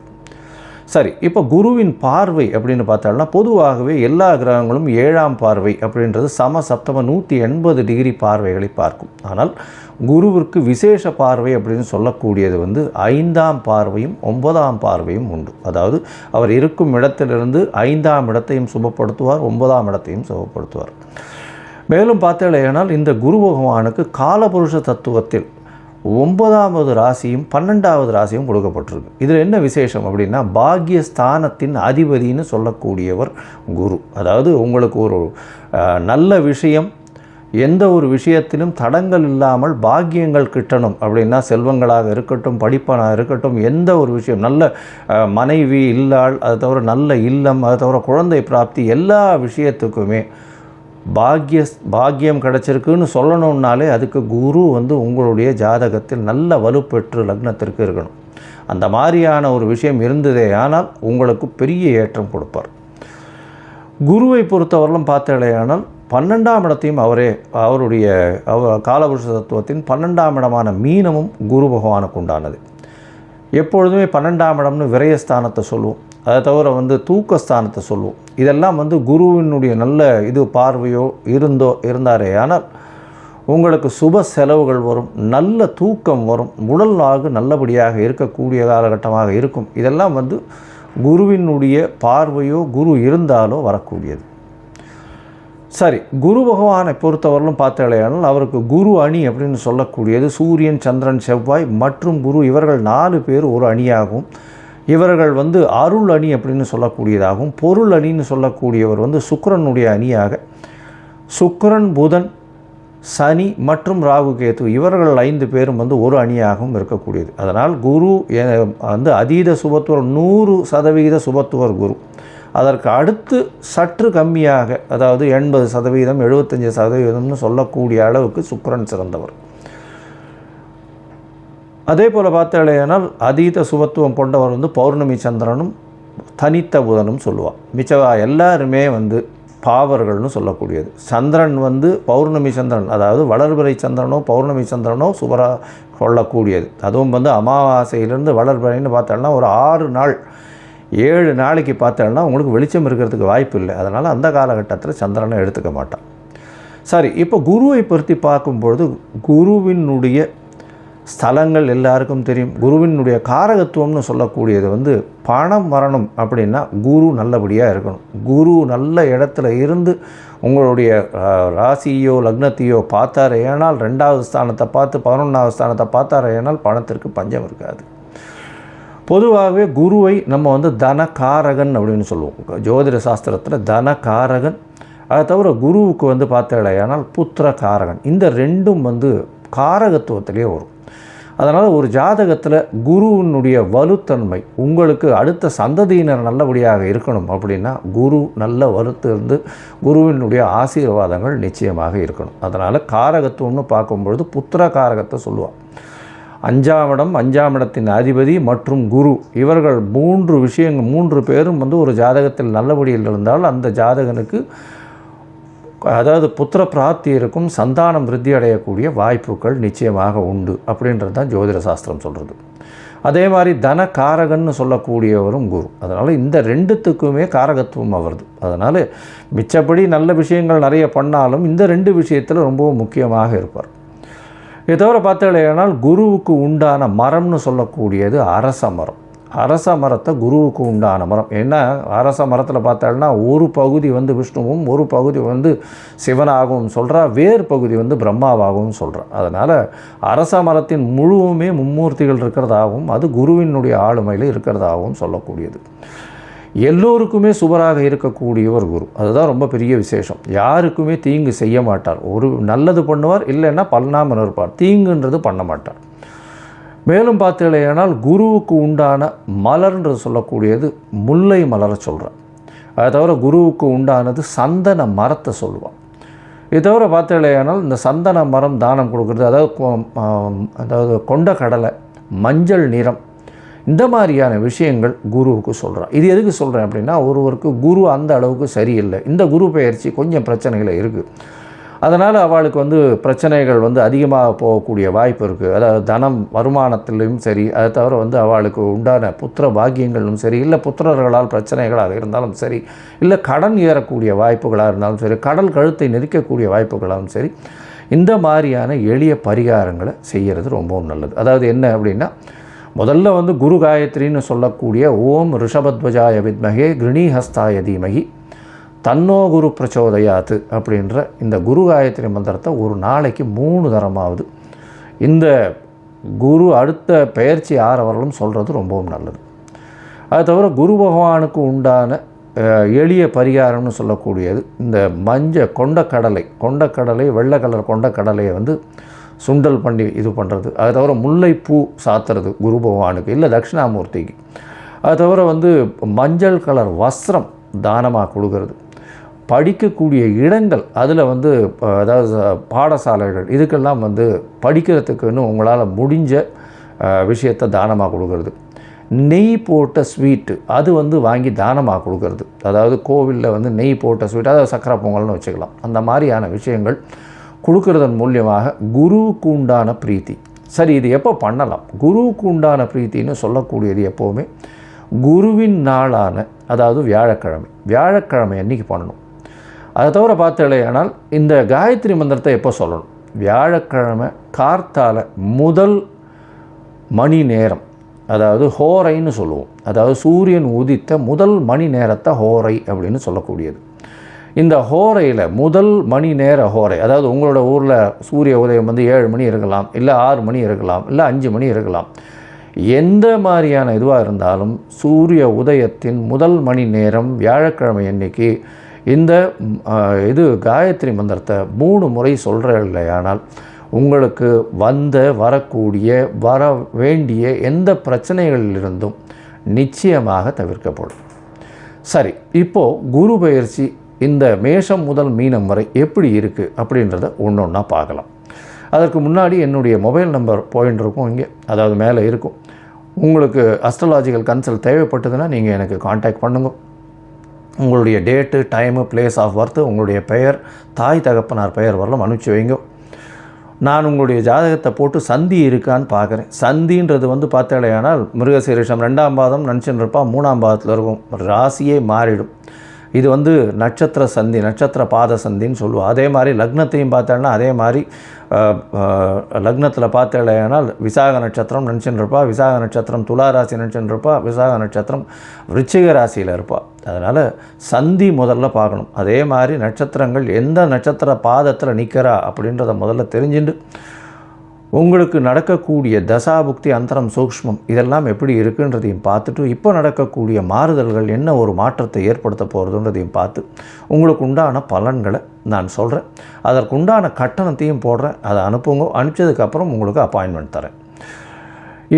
சரி, இப்போ குருவின் பார்வை அப்படின்னு பார்த்தோம்னா பொதுவாகவே எல்லா கிரகங்களும் 7ஆம் பார்வை அப்படின்றது சமசப்தம 180 டிகிரி பார்வைகளை பார்க்கும். ஆனால் குருவிற்கு விசேஷ பார்வை அப்படின்னு சொல்லக்கூடியது 5ஆம் பார்வையும் 9ஆம் பார்வையும் உண்டு. அதாவது அவர் இருக்கும் இடத்திலிருந்து 5ஆம் இடத்தையும் சுபப்படுத்துவார், 9ஆம் இடத்தையும் சுபப்படுத்துவார். மேலும் பார்த்தேனால் இந்த குரு பகவானுக்கு காலபுருஷ தத்துவத்தில் 9வது ராசியும் 12வது ராசியும் கொடுக்கப்பட்டிருக்கு. இதில் என்ன விசேஷம் அப்படின்னா பாக்யஸ்தானத்தின் அதிபதினு சொல்லக்கூடியவர் குரு. அதாவது உங்களுக்கு ஒரு நல்ல விஷயம், எந்த ஒரு விஷயத்திலும் தடங்கள் இல்லாமல் பாக்கியங்கள் கிட்டணும் அப்படின்னா செல்வங்களாக இருக்கட்டும், படிப்பனாக இருக்கட்டும், எந்த ஒரு விஷயம், நல்ல மனைவி இல்லாள், அதை தவிர நல்ல இல்லம், அதை தவிர குழந்தை பிராப்தி, எல்லா விஷயத்துக்குமே பாக்கியம் கிடச்சிருக்குன்னு சொல்லணுன்னாலே அதுக்கு குரு உங்களுடைய ஜாதகத்தில் நல்ல வலுப்பெற்று லக்னத்திற்கு இருக்கணும். அந்த மாதிரியான ஒரு விஷயம் இருந்ததே ஆனால் உங்களுக்கு பெரிய ஏற்றம் கொடுப்பார். குருவை பொறுத்தவரையிலும் பார்த்தேனால் 12ஆம் இடத்தையும் அவருடைய காலபுருஷ தத்துவத்தின் 12ஆம் இடமான மீனமும் குரு பகவானுக்கு உண்டானது. எப்பொழுதுமே 12ஆம் இடம்னு விரயஸ்தானத்தை சொல்லுவோம், அதை தவிர தூக்கஸ்தானத்தை சொல்லுவோம். இதெல்லாம் குருவினுடைய நல்ல பார்வையோ இருந்தாரே ஆனால் உங்களுக்கு சுப செலவுகள் வரும், நல்ல தூக்கம் வரும், உடல் நாகு நல்லபடியாக இருக்கக்கூடிய காலகட்டமாக இருக்கும். இதெல்லாம் குருவினுடைய பார்வையோ குரு இருந்தாலோ வரக்கூடியது. சரி, குரு பகவானை பொறுத்தவரையிலும் பார்த்தேனால் அவருக்கு குரு அணி அப்படின்னு சொல்லக்கூடியது சூரியன், சந்திரன், செவ்வாய் மற்றும் குரு, இவர்கள் 4 பேர் ஒரு அணியாகவும், இவர்கள் அருள் அணி அப்படின்னு சொல்லக்கூடியதாகவும், பொருள் அணின்னு சொல்லக்கூடியவர் சுக்கிரனுடைய அணியாக, சுக்கிரன், புதன், சனி மற்றும் ராகு கேது இவர்கள் 5 பேரும் ஒரு அணியாகவும் இருக்கக்கூடியது. அதனால் குரு அதீத சுபத்துவர் 100% சுபத்துவர் குரு. அதற்கு அடுத்து சற்று கம்மியாக, அதாவது 80%, 75%ன்னு சொல்லக்கூடிய அளவுக்கு சுக்கிரன் சிறந்தவர். அதே போல் பார்த்தாலேனால் அதீத சுபத்துவம் கொண்டவர் பௌர்ணமி சந்திரனும் தனித்த புதனும் சொல்லுவாள். மிச்சவா எல்லாருமே பாவர்கள்னு சொல்லக்கூடியது. சந்திரன் பௌர்ணமி சந்திரன், அதாவது வளர்பிறை சந்திரனோ பௌர்ணமி சந்திரனோ சுபராக கொள்ளக்கூடியது. அதுவும் அமாவாசையிலேருந்து வளர்பிறைன்னு பார்த்தோம்னா ஒரு 6 நாள் 7 நாளைக்கு பார்த்தோம்னா உங்களுக்கு வெளிச்சம் இருக்கிறதுக்கு வாய்ப்பு இல்லை. அதனால் அந்த காலகட்டத்தில் சந்திரனை எடுத்துக்க மாட்டான். சரி, இப்போ குருவை பற்றி பார்க்கும்பொழுது குருவினுடைய ஸ்தலங்கள் எல்லாருக்கும் தெரியும். குருவினுடைய காரகத்துவம்னு சொல்லக்கூடியது பணம் வரணும் அப்படின்னா குரு நல்லபடியாக இருக்கணும். குரு நல்ல இடத்துல இருந்து உங்களுடைய ராசியோ லக்னத்தையோ பார்த்தாரு ஏனால் 2வது ஸ்தானத்தை பார்த்து 11வது ஸ்தானத்தை பார்த்தாரு ஏனால் பணத்திற்கு பஞ்சம் இருக்காது. பொதுவாகவே குருவை நம்ம தனகாரகன் அப்படின்னு சொல்லுவோம். ஜோதிட சாஸ்திரத்தில் தனகாரகன், அதை தவிர குருவுக்கு பார்த்தாலேயானால் புத்திர காரகன். இந்த ரெண்டும் காரகத்துவத்திலே வரும். அதனால் ஒரு ஜாதகத்தில் குருவினுடைய வலுத்தன்மை உங்களுக்கு அடுத்த சந்ததியினர் நல்லபடியாக இருக்கணும் அப்படின்னா குரு நல்ல வலுத்து இருந்து குருவினுடைய ஆசீர்வாதங்கள் நிச்சயமாக இருக்கணும். அதனால் காரகத்துவம்னு பார்க்கும்பொழுது புத்திர காரகத்தை சொல்லுவாள். 5ஆம் இடம், 5ஆம் இடத்தின் அதிபதி மற்றும் குரு, இவர்கள் 3 பேரும் ஒரு ஜாதகத்தில் நல்லபடியில் இருந்தால் அந்த ஜாதகனுக்கு அதாவது புத்திர பிராப்தி இருக்கும், சந்தானம் விருத்தி அடையக்கூடிய வாய்ப்புகள் நிச்சயமாக உண்டு அப்படின்றது தான் ஜோதிட சாஸ்திரம் சொல்கிறது. அதே மாதிரி தன காரகன்னு சொல்லக்கூடியவரும் குரு. அதனால் இந்த 2த்துக்குமே காரகத்துவம் அவரது. அதனால் மிச்சப்படி நல்ல விஷயங்கள் நிறைய பண்ணாலும் இந்த 2 விஷயத்தில் ரொம்பவும் முக்கியமாக இருப்பார். இதை தவிர பார்த்தீங்கன்னா குருவுக்கு உண்டான மரம்னு சொல்லக்கூடியது அரச மரம். அரச மரத்தை குருவுக்கு உண்டான மரம். ஏன்னா அரச மரத்தில் பார்த்தோம்னா ஒரு பகுதி விஷ்ணுவும் ஒரு பகுதி சிவனாகவும் சொல்கிறா, வேறு பகுதி பிரம்மாவாகவும் சொல்கிறா. அதனால் அரச மரத்தின் முழுவுமே மும்மூர்த்திகள் இருக்கிறதாகவும் அது குருவினுடைய ஆளுமையில் இருக்கிறதாகவும் சொல்லக்கூடியது. எல்லோருக்குமே சுபராக இருக்கக்கூடியவர் குரு. அதுதான் ரொம்ப பெரிய விசேஷம். யாருக்குமே தீங்கு செய்ய மாட்டார். ஒரு நல்லது பண்ணுவார், இல்லைன்னா பண்ணாமல் இருப்பார். தீங்குன்றது பண்ண மாட்டார். மேலும் பார்த்தீங்களேனால் குருவுக்கு உண்டான மலர்ன்றது சொல்லக்கூடியது முல்லை மலரை சொல்கிறேன். அதை தவிர குருவுக்கு உண்டானது சந்தன மரத்தை சொல்லுவாள். இது தவிர பார்த்தாலேயானால் இந்த சந்தன மரம் தானம் கொடுக்குறது, அதாவது கொண்ட கடலை, மஞ்சள் நிறம், இந்த மாதிரியான விஷயங்கள் குருவுக்கு சொல்கிறேன். இது எதுக்கு சொல்கிறேன் அப்படின்னா, ஒருவருக்கு குரு அந்த அளவுக்கு சரியில்லை, இந்த குரு பெயர்ச்சி கொஞ்சம் பிரச்சனைகள் இருக்குது, அதனால் அவளுக்கு பிரச்சனைகள் அதிகமாக போகக்கூடிய வாய்ப்பு இருக்குது. அதாவது தனம் வருமானத்திலையும் சரி, அதை தவிர அவளுக்கு உண்டான புத்திர பாக்கியங்களும் சரி, இல்லை புத்திரர்களால் பிரச்சனைகளாக இருந்தாலும் சரி, இல்லை கடன் ஏறக்கூடிய வாய்ப்புகளாக இருந்தாலும் சரி, கடல் கழுத்தை நெரிக்கக்கூடிய வாய்ப்புகளாகவும் சரி, இந்த மாதிரியான எளிய பரிகாரங்களை செய்கிறது ரொம்பவும் நல்லது. அதாவது என்ன அப்படின்னா, முதல்ல குரு காயத்ரின்னு சொல்லக்கூடிய ஓம் ரிஷபத்வஜாய வித்மகே கிருணிஹஸ்தாய தீமகி தன்னோ குரு பிரச்சோதயாத்து அப்படின்ற இந்த குரு காயத்ரி மந்திரத்தை ஒரு நாளைக்கு 3 தரமாவது இந்த குரு அடுத்த பெயர்ச்சி ஆறவர்களும் சொல்கிறது ரொம்பவும் நல்லது. அது தவிர குரு பகவானுக்கு உண்டான எளிய பரிகாரம்னு சொல்லக்கூடியது இந்த கொண்டக்கடலை வெள்ளை கலர் கொண்டக்கடலையை சுண்டல் பண்ணி இது பண்ணுறது. அது தவிர முல்லைப்பூ சாத்துறது குரு பகவானுக்கு, இல்லை தட்சிணாமூர்த்திக்கு. அது தவிர மஞ்சள் கலர் வஸ்திரம் தானமாக கொடுக்கறது. படிக்கக்கூடிய இடங்கள் அதில் அதாவது பாடசாலைகள் இதுக்கெல்லாம் படிக்கிறதுக்குன்னு உங்களால் முடிஞ்ச விஷயத்தை தானமாக கொடுக்கறது. நெய் போட்ட ஸ்வீட்டு அது வாங்கி தானமாக கொடுக்கறது. அதாவது கோவிலில் நெய் போட்ட ஸ்வீட், அதாவது சக்கரை பொங்கல்னு வச்சுக்கலாம். அந்த மாதிரியான விஷயங்கள் கொடுக்கறதன் மூலியமாக குருவுக்கு உண்டான பிரீத்தி. சரி, இது எப்போ பண்ணலாம்? குருவுக்கு உண்டான பிரீத்தின்னு சொல்லக்கூடியது எப்போவுமே குருவின் நாளான, அதாவது வியாழக்கிழமை அன்றைக்கி பண்ணணும். அதை தவிர பார்த்தாலேயானால் இந்த காயத்ரி மந்திரத்தை எப்போ சொல்லணும்? வியாழக்கிழமை கார்த்தால முதல் மணி நேரம், அதாவது ஹோரைன்னு சொல்லுவோம். அதாவது சூரியன் உதித்த முதல் மணி நேரத்தை ஹோரை அப்படின்னு சொல்லக்கூடியது. இந்த ஹோரையில் முதல் மணி நேர ஹோரை, அதாவது உங்களோட ஊரில் சூரிய உதயம் 7 மணி இருக்கலாம், இல்லை 6 மணி இருக்கலாம், இல்லை 5 மணி இருக்கலாம். எந்த மாதிரியான இதுவாக இருந்தாலும் சூரிய உதயத்தின் முதல் மணி நேரம் வியாழக்கிழமை அன்னைக்கு இந்த காயத்ரி மந்திரத்தை 3 முறை சொல்கிற இல்லையானால் உங்களுக்கு வரக்கூடிய வர வேண்டிய எந்த பிரச்சனைகளிலிருந்தும் நிச்சயமாக தவிர்க்கப்படும். சரி, இப்போது குரு பெயர்ச்சி இந்த மேஷம் முதல் மீனம் வரை எப்படி இருக்குது அப்படின்றத ஒன்றா பார்க்கலாம். அதற்கு முன்னாடி என்னுடைய மொபைல் நம்பர் போயின்னு இருக்கும் இங்கே, அதாவது மேலே இருக்கும். உங்களுக்கு அஸ்ட்ராலாஜிக்கல் கன்சல்ட் தேவைப்பட்டதுன்னா நீங்கள் எனக்கு காண்டாக்ட் பண்ணுங்க. உங்களுடைய date, time, place of birth, உங்களுடைய பெயர், தாய் தகப்பனார் பெயர் வரலாம் அனுப்பிச்சி வைங்க. நான் உங்களுடைய ஜாதகத்தை போட்டு சந்தி இருக்கான்னு பார்க்குறேன். சந்தின்றது பார்த்தாலேயானால் மிருகசீரிஷம் 2ஆம் பாதம் நினச்சின்னு இருப்பா, 3ஆம் பாதத்தில் இருக்கும், ராசியே மாறிடும். இது நட்சத்திர சந்தி, நட்சத்திர பாத சந்தின்னு சொல்லுவோம். அதே மாதிரி லக்னத்தையும் பார்த்தோன்னா அதே மாதிரி லக்னத்தில் பார்த்தேனால் விசாக நட்சத்திரம் நினச்சின்னு இருப்பா, விசாக நட்சத்திரம் துலா ராசி நினச்சின்னு இருப்பா, விசாக நட்சத்திரம் விருச்சிக ராசியில் இருப்பாள். அதனால் சந்தி முதல்ல பார்க்கணும். அதே மாதிரி நட்சத்திரங்கள் எந்த நட்சத்திர பாதத்தில் நிற்கிறா அப்படின்றத முதல்ல தெரிஞ்சுட்டு உங்களுக்கு நடக்கக்கூடிய தசாபுக்தி, அந்தரம், சூக்ஷ்மம் இதெல்லாம் எப்படி இருக்குன்றதையும் பார்த்துட்டு இப்போ நடக்கக்கூடிய மாறுதல்கள் என்ன ஒரு மாற்றத்தை ஏற்படுத்த போகிறதுன்றதையும் பார்த்து உங்களுக்கு உண்டான பலன்களை நான் சொல்கிறேன். அதற்குண்டான கட்டணத்தையும் போடுறேன். அதை அனுப்புங்க. அனுப்பிச்சதுக்கப்புறம் உங்களுக்கு அப்பாயின்மெண்ட் தரேன்.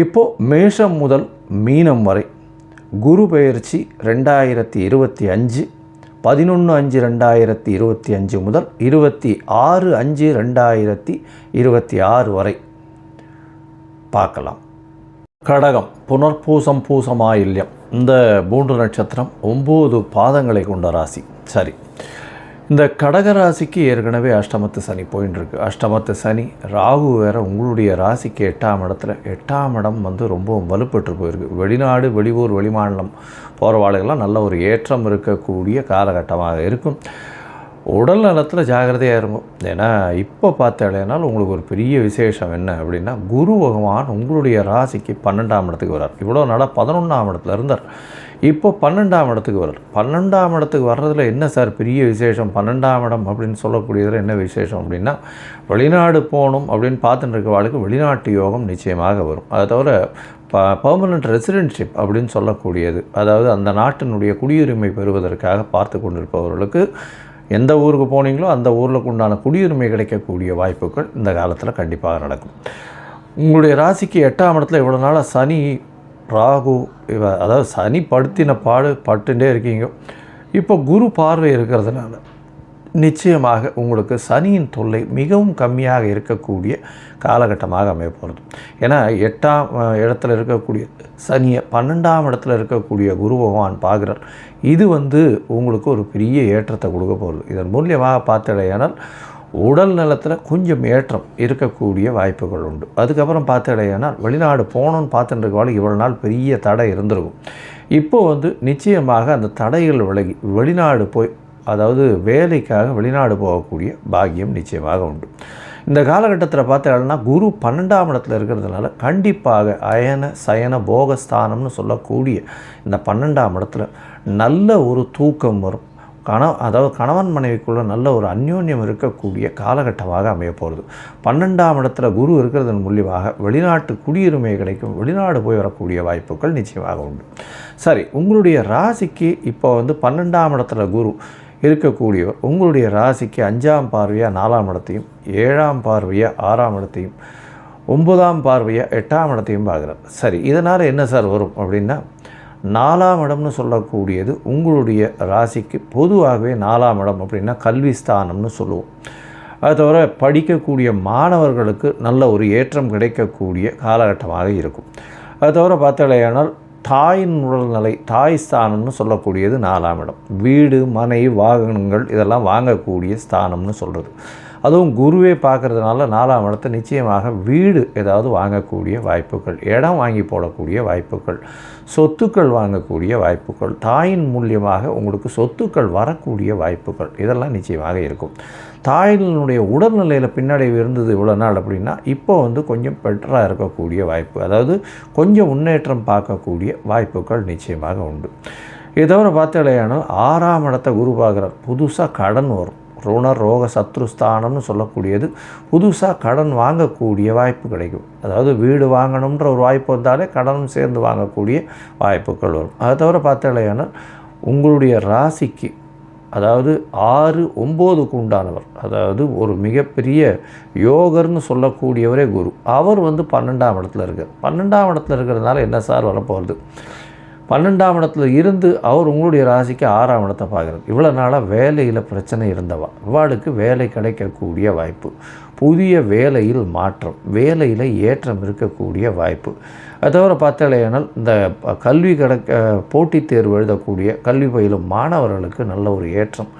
இப்போது மேஷம் முதல் மீனம் வரை குரு பெயர்ச்சி 2025 11/5/2025 முதல் 26/5/2026 வரை பார்க்கலாம். கடகம், புனர்பூசம், பூசமாயில்யம், இந்த 3 நட்சத்திரம் 9 பாதங்களை கொண்ட ராசி. சரி, இந்த கடக ராசிக்கு ஏற்கனவே அஷ்டமத்து சனி போயின்னு இருக்கு. அஷ்டமத்து சனி ராகு வேறு உங்களுடைய ராசிக்கு 8ஆம் இடத்துல. 8ஆம் இடம் ரொம்ப வலுப்பெற்று போயிருக்கு. வெளிநாடு, வெளியூர், வெளிமாநிலம் போகிறவாளுகள்லாம் நல்ல ஒரு ஏற்றம் இருக்கக்கூடிய காலகட்டமாக இருக்கும். உடல் நலத்தில் ஜாகிரதையாக இருக்கும். ஏன்னா இப்போ பார்த்தாலேனால் உங்களுக்கு ஒரு பெரிய விசேஷம் என்ன அப்படின்னா, குரு பகவான் உங்களுடைய ராசிக்கு 12ஆம் இடத்துக்கு வர்றார். இவ்வளோ நாளாக 11ஆம் இடத்துல இருந்தார். இப்போ 12ஆம் இடத்துக்கு வர்றார். 12ஆம் இடத்துக்கு வர்றதில் என்ன சார் பெரிய விசேஷம்? 12ஆம் இடம் அப்படின்னு சொல்லக்கூடியதில் என்ன விசேஷம் அப்படின்னா, வெளிநாடு போகணும் அப்படின்னு பார்த்துட்டு இருக்கவாளுக்கு வெளிநாட்டு யோகம் நிச்சயமாக வரும். அதை தவிர பர்மனெண்ட் ரெசிடென்ஷிப் அப்படின்னு சொல்லக்கூடியது, அதாவது அந்த நாட்டினுடைய குடியுரிமை பெறுவதற்காக பார்த்து கொண்டிருப்பவர்களுக்கு எந்த ஊருக்கு போனீங்களோ அந்த ஊருக்கு உண்டான குடியுரிமை கிடைக்கக்கூடிய வாய்ப்புகள் இந்த காலத்தில் கண்டிப்பாக நடக்கும். உங்களுடைய ராசிக்கு 8ஆம் இடத்துல இவ்வளோ நாளாக சனி, ராகு, அதாவது சனி படுத்தின பட்டுட்டே இருக்கீங்க. இப்போ குரு பார்வை இருக்கிறதுனால நிச்சயமாக உங்களுக்கு சனியின் தொல்லை மிகவும் கம்மியாக இருக்கக்கூடிய காலகட்டமாக அமைய போகிறது. ஏன்னா 8ஆம் இடத்துல இருக்கக்கூடிய சனியை 12ஆம் இடத்துல இருக்கக்கூடிய குரு பகவான் பார்க்குறார். இது உங்களுக்கு ஒரு பெரிய ஏற்றத்தை கொடுக்க போகிறது. இதன் மூலியமாக பார்த்தடையானால் உடல் நலத்தில் கொஞ்சம் ஏற்றம் இருக்கக்கூடிய வாய்ப்புகள் உண்டு. அதுக்கப்புறம் பார்த்தடையானால் வெளிநாடு போகணுன்னு பார்த்துட்டு இருக்கவாள் இவ்வளோ நாள் பெரிய தடை இருந்திருக்கும். இப்போது நிச்சயமாக அந்த தடைகள் விலகி வெளிநாடு போய், அதாவது வேலைக்காக வெளிநாடு போகக்கூடிய பாக்கியம் நிச்சயமாக உண்டு. இந்த காலகட்டத்தில் பார்த்தீங்கன்னா குரு 12ஆம் இடத்துல இருக்கிறதுனால கண்டிப்பாக அயன சயன போகஸ்தானம்னு சொல்லக்கூடிய இந்த 12ஆம் இடத்துல நல்ல ஒரு தூக்கம் வரும். அதாவது கணவன் மனைவிக்குள்ளே நல்ல ஒரு அந்யோன்யம் இருக்கக்கூடிய காலகட்டமாக அமைய போகிறது. 12ஆம் இடத்துல குரு இருக்கிறதன் மூலியமாக வெளிநாட்டு குடியுரிமை கிடைக்கும், வெளிநாடு போய் வரக்கூடிய வாய்ப்புகள் நிச்சயமாக உண்டு. சரி, உங்களுடைய ராசிக்கு இப்போ 12ஆம் இடத்துல குரு இருக்கக்கூடியவர் உங்களுடைய ராசிக்கு 5ஆம் பார்வையாக 4ஆம் இடத்தையும், 7ஆம் பார்வையாக 6ஆம் இடத்தையும், 9ஆம் பார்வையாக 8ஆம் இடத்தையும் பார்க்குறார். சரி, இதனால் என்ன சார் வரும் அப்படின்னா, 4ஆம் இடம்னு சொல்லக்கூடியது உங்களுடைய ராசிக்கு பொதுவாகவே 4ஆம் இடம் அப்படின்னா கல்வி ஸ்தானம்னு சொல்லுவோம். அது தவிர படிக்கக்கூடிய மாணவர்களுக்கு நல்ல ஒரு ஏற்றம் கிடைக்கக்கூடிய காலகட்டமாக இருக்கும். அது தவிர பார்த்தாலேயானால் தாயின் உடல்நிலை, தாய் ஸ்தானம்னு சொல்லக்கூடியது 4ஆம் இடம். வீடு மனை வாகனங்கள் இதெல்லாம் வாங்கக்கூடிய ஸ்தானம்னு சொல்கிறது. அதுவும் குருவே பார்க்குறதுனால 4ஆம் இடத்தை நிச்சயமாக வீடு ஏதாவது வாங்கக்கூடிய வாய்ப்புகள், இடம் வாங்கி போடக்கூடிய வாய்ப்புகள், சொத்துக்கள் வாங்கக்கூடிய வாய்ப்புகள், தாயின் மூலியமாக உங்களுக்கு சொத்துக்கள் வரக்கூடிய வாய்ப்புகள் இதெல்லாம் நிச்சயமாக இருக்கும். தாயினுடைய உடல்நிலையில் பின்னடைவு இருந்தது இவ்வளோ நாள் அப்படின்னா இப்போ கொஞ்சம் பெட்டராக இருக்கக்கூடிய வாய்ப்பு, அதாவது கொஞ்சம் முன்னேற்றம் பார்க்கக்கூடிய வாய்ப்புகள் நிச்சயமாக உண்டு. இதை தவிர பார்த்தாலேயானால் 6ஆம் இடத்தை குரு பார்க்குறார். புதுசாக கடன் வரும். ருண ரோக சத்ருஸ்தானம்னு சொல்லக்கூடியது புதுசாக கடன் வாங்கக்கூடிய வாய்ப்பு கிடைக்கும். அதாவது வீடு வாங்கணுன்ற ஒரு வாய்ப்பு வந்தாலே கடனும் சேர்ந்து வாங்கக்கூடிய வாய்ப்புகள் வரும். அதை தவிர பார்த்தாலேயானால் உங்களுடைய ராசிக்கு, அதாவது 6, 9க்கு உண்டானவர், அதாவது ஒரு மிகப்பெரிய யோகர்னு சொல்லக்கூடியவரே குரு. அவர் 12ஆம் இடத்துல இருக்கார். 12ஆம் இடத்துல இருக்கிறதுனால என்ன சார் வரப்போகிறது, 12ஆம் இடத்துல இருந்து அவர் உங்களுடைய ராசிக்கு 6ஆம் இடத்தை பார்க்குறார். இவ்வளோ நாளாக வேலையில் பிரச்சனை இருந்தவா இவாளுக்கு வேலை கிடைக்கக்கூடிய வாய்ப்பு, புதிய வேலையில் மாற்றம், வேலையில் ஏற்றம் இருக்கக்கூடிய வாய்ப்பு. அதை தவிர பார்த்தாலேயானால் இந்த கல்வி போட்டித் தேர்வு எழுதக்கூடிய கல்வி பயிலும் மாணவர்களுக்கு நல்ல ஒரு ஏற்றம்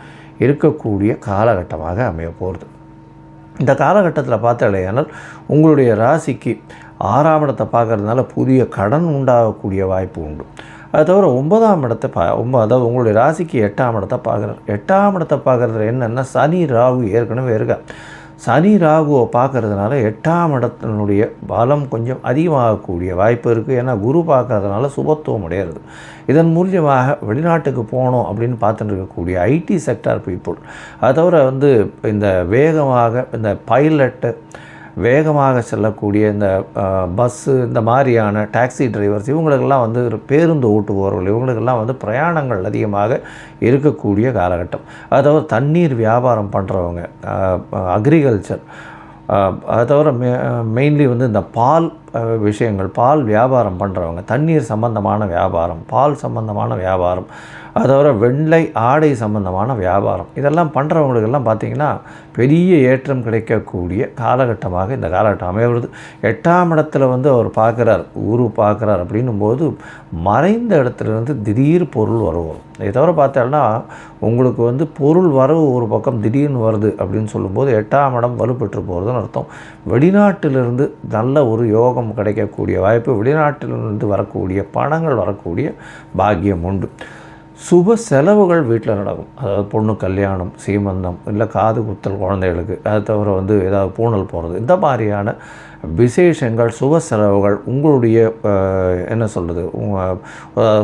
இருக்கக்கூடிய காலகட்டமாக அமைய போகிறது. இந்த காலகட்டத்தில் பார்த்தாலேயானால் உங்களுடைய ராசிக்கு 6ஆம் இடத்தை பார்க்குறதுனால புதிய கடன் உண்டாகக்கூடிய வாய்ப்பு உண்டு. அது தவிர 9ஆம் இடத்தை அதாவது உங்களுடைய ராசிக்கு 8ஆம் இடத்தை பார்க்குறார். 8ஆம் இடத்தை பார்க்குறதுல என்னென்னா சனி ராகு ஏற்கனவே இருக்கா. சனி ராகுவை பார்க்குறதுனால 8ஆம் இடத்தினுடைய பலம் கொஞ்சம் அதிகமாகக்கூடிய வாய்ப்பு இருக்குது. ஏன்னா குரு பார்க்குறதுனால சுபத்துவம் அடையிறது. இதன் மூலியமாக வெளிநாட்டுக்கு போகணும் அப்படின்னு பார்த்துட்டு இருக்கக்கூடிய ஐடி செக்டார் பீப்புள், அது தவிர இந்த வேகமாக இந்த பைலட்டு, வேகமாக செல்லக்கூடிய இந்த பஸ்ஸு, இந்த மாதிரியான டாக்ஸி டிரைவர்ஸ், இவங்களுக்கெல்லாம் பேருந்து ஓட்டுபவர்கள், இவங்களுக்கெல்லாம் பிரயாணங்கள் அதிகமாக இருக்கக்கூடிய காலகட்டம். அதாவது தண்ணீர் வியாபாரம் பண்ணுறவங்க, அக்ரிகல்ச்சர், அதை தவிர மெயின்லி இந்த பால் விஷயங்கள், பால் வியாபாரம் பண்ணுறவங்க, தண்ணீர் சம்பந்தமான வியாபாரம், பால் சம்பந்தமான வியாபாரம், அதை தவிர வெள்ளை ஆடை சம்பந்தமான வியாபாரம், இதெல்லாம் பண்ணுறவங்களுக்கெல்லாம் பார்த்திங்கன்னா பெரிய ஏற்றம் கிடைக்கக்கூடிய காலகட்டமாக இந்த காலகட்டம் அமைகிறது. 8ஆம் இடத்துல அவர் பார்க்குறார், குரு பார்க்குறார் அப்படின்னும்போது மறைந்த இடத்துலேருந்து திடீர் பொருள் வரவு. இதை தவிர பார்த்தோம்னா உங்களுக்கு பொருள் வரவு ஒரு பக்கம் திடீர்னு வருது அப்படின்னு சொல்லும்போது 8ஆம் இடம் வலுப்பெற்று போகிறதுன்னு அர்த்தம். வெளிநாட்டிலிருந்து நல்ல ஒரு யோகம் கிடைக்கக்கூடிய வாய்ப்பு, வெளிநாட்டிலிருந்து வரக்கூடிய பணங்கள் வரக்கூடிய பாக்கியம் உண்டு. சுப செலவுகள் வீட்டில் நடக்கும். அதாவது பொண்ணு கல்யாணம், சீமந்தம், இல்லை காது குத்தல் குழந்தைகளுக்கு, அது தவிர ஏதாவது பூணல் போகிறது, இந்த மாதிரியான விசேஷங்கள், சுப செலவுகள், உங்களுடைய என்ன சொல்கிறது,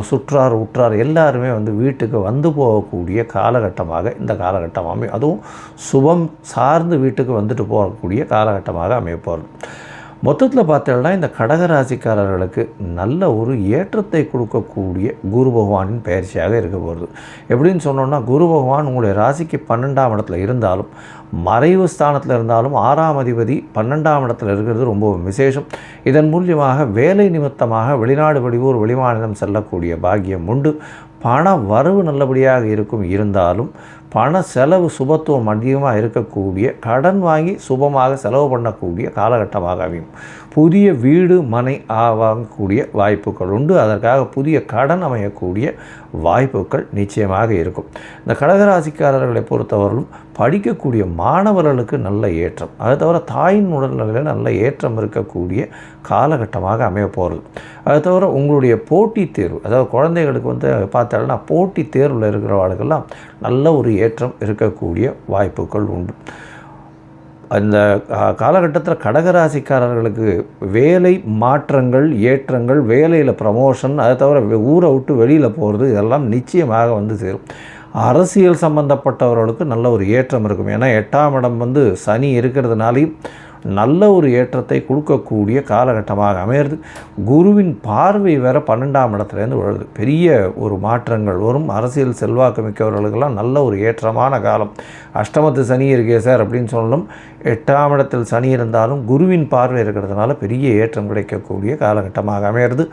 சுற்றார் உற்றார் எல்லாருமே வீட்டுக்கு போகக்கூடிய காலகட்டமாக இந்த காலகட்டம் அமையும். அதுவும் சுபம் சார்ந்து வீட்டுக்கு வந்துட்டு போகக்கூடிய காலகட்டமாக அமைய போகிறது. மொத்தத்தில் பார்த்தோம்னா இந்த கடகராசிக்காரர்களுக்கு நல்ல ஒரு ஏற்றத்தை கொடுக்கக்கூடிய குரு பகவானின் பயிற்சியாக இருக்க போகிறது. எப்படின்னு சொன்னோன்னா, குரு பகவான் உங்களுடைய ராசிக்கு 12ஆம் இடத்துல இருந்தாலும், மறைவு ஸ்தானத்தில் இருந்தாலும் 6ஆம் அதிபதி 12ஆம் இடத்துல இருக்கிறது ரொம்ப விசேஷம். இதன் மூலியமாக வேலை நிமித்தமாக வெளிநாடு வெளியூர் வெளிமாநிலம் செல்லக்கூடிய பாக்கியம் உண்டு. பண வரவு நல்லபடியாக இருக்கும். இருந்தாலும் பண செலவு சுபத்துவம் அதிகமாக இருக்கக்கூடிய, கடன் வாங்கி சுபமாக செலவு பண்ணக்கூடிய காலகட்டமாக அமையும். புதிய வீடு மனை வாங்கக்கூடிய வாய்ப்புகள் உண்டு. அதற்காக புதிய கடன் அமையக்கூடிய வாய்ப்புகள் நிச்சயமாக இருக்கும். இந்த கடகராசிக்காரர்களை பொறுத்தவரையிலும் படிக்கக்கூடிய மாணவர்களுக்கு நல்ல ஏற்றம், அதை தவிர தாயின் உடல்நிலையில் நல்ல ஏற்றம் இருக்கக்கூடிய காலகட்டமாக அமைய போகிறது. அதை தவிர உங்களுடைய போட்டித் தேர்வு, அதாவது குழந்தைகளுக்கு பார்த்தாலும் போட்டித் தேர்வில் இருக்கிறவர்களுக்கெல்லாம் நல்ல ஒரு ஏற்றம் இருக்கக்கூடிய வாய்ப்புகள் உண்டு. அந்த காலகட்டத்தில் கடகராசிக்காரர்களுக்கு வேலை மாற்றங்கள், ஏற்றங்கள், வேலையில் ப்ரமோஷன், அதை தவிர ஊரை விட்டு வெளியில் போகிறது, இதெல்லாம் நிச்சயமாக சேரும். அரசியல் சம்பந்தப்பட்டவர்களுக்கு நல்ல ஒரு ஏற்றம் இருக்கும். ஏன்னா 8ஆம் இடம் சனி இருக்கிறதுனாலையும் நல்ல ஒரு ஏற்றத்தை கொடுக்கக்கூடிய காலகட்டமாக அமையிறது. குருவின் பார்வை வேறு 12ஆம் இடத்துலேருந்து விழுது. பெரிய ஒரு மாற்றங்கள் வரும். அரசியல் செல்வாக்கு மிக்கவர்களுக்கெல்லாம் நல்ல ஒரு ஏற்றமான காலம். அஷ்டமத்து சனி இருக்கே சார் அப்படின்னு சொல்லணும். 8ஆம் இடத்தில் சனி இருந்தாலும் குருவின் பார்வை இருக்கிறதுனால பெரிய ஏற்றம் கிடைக்கக்கூடிய காலகட்டமாக அமையிறது.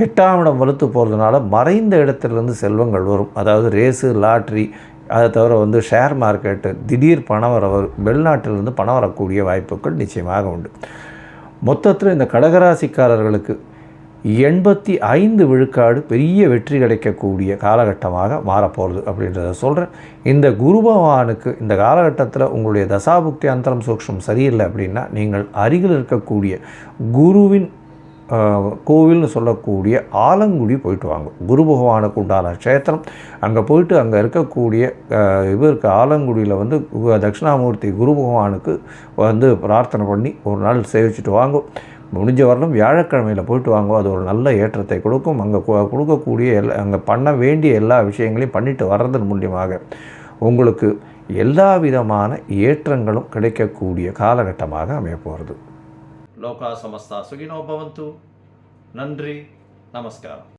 8ஆம் இடம் வலுத்து போகிறதுனால மறைந்த இடத்திலிருந்து செல்வங்கள் வரும். அதாவது ரேஸு, லாட்ரி, அதை தவிர ஷேர் மார்க்கெட்டு, திடீர் பணம் வெளிநாட்டிலிருந்து பணம் வரக்கூடிய வாய்ப்புகள் நிச்சயமாக உண்டு. மொத்தத்தில் இந்த கடகராசிக்காரர்களுக்கு 85 விழுக்காடு பெரிய வெற்றி கிடைக்கக்கூடிய காலகட்டமாக மாறப்போகிறது அப்படின்றத சொல்கிறேன். இந்த குரு பகவானுக்கு இந்த காலகட்டத்தில் உங்களுடைய தசாபுக்தி அந்தரம் சூக்ஷ்மம் சரியில்லை அப்படின்னா நீங்கள் அருகில் இருக்கக்கூடிய குருவின் கோவில்னு சொல்லக்கூடிய ஆலங்குடி போயிட்டு வாங்க. குரு பகவானுக்கு உண்டான க்ஷேத்திரம். அங்கே போயிட்டு அங்கே இருக்கக்கூடிய இவருக்கு ஆலங்குடியில் தட்சிணாமூர்த்தி குரு பகவானுக்கு பிரார்த்தனை பண்ணி ஒரு நாள் சேவிச்சுட்டு வாங்க. முடிஞ்ச வரலும் வியாழக்கிழமையில் போயிட்டு வாங்க. அது ஒரு நல்ல ஏற்றத்தை கொடுக்கும். அங்கே கொடுக்கக்கூடிய அங்கே பண்ண வேண்டிய எல்லா விஷயங்களையும் பண்ணிட்டு வர்றதன் மூலியமாக உங்களுக்கு எல்லா விதமான ஏற்றங்களும் கிடைக்கக்கூடிய காலகட்டமாக அமைய போகிறது. லோகா சமஸ்தா சுகினோ பவந்து. நன்றி, நமஸ்காரம்.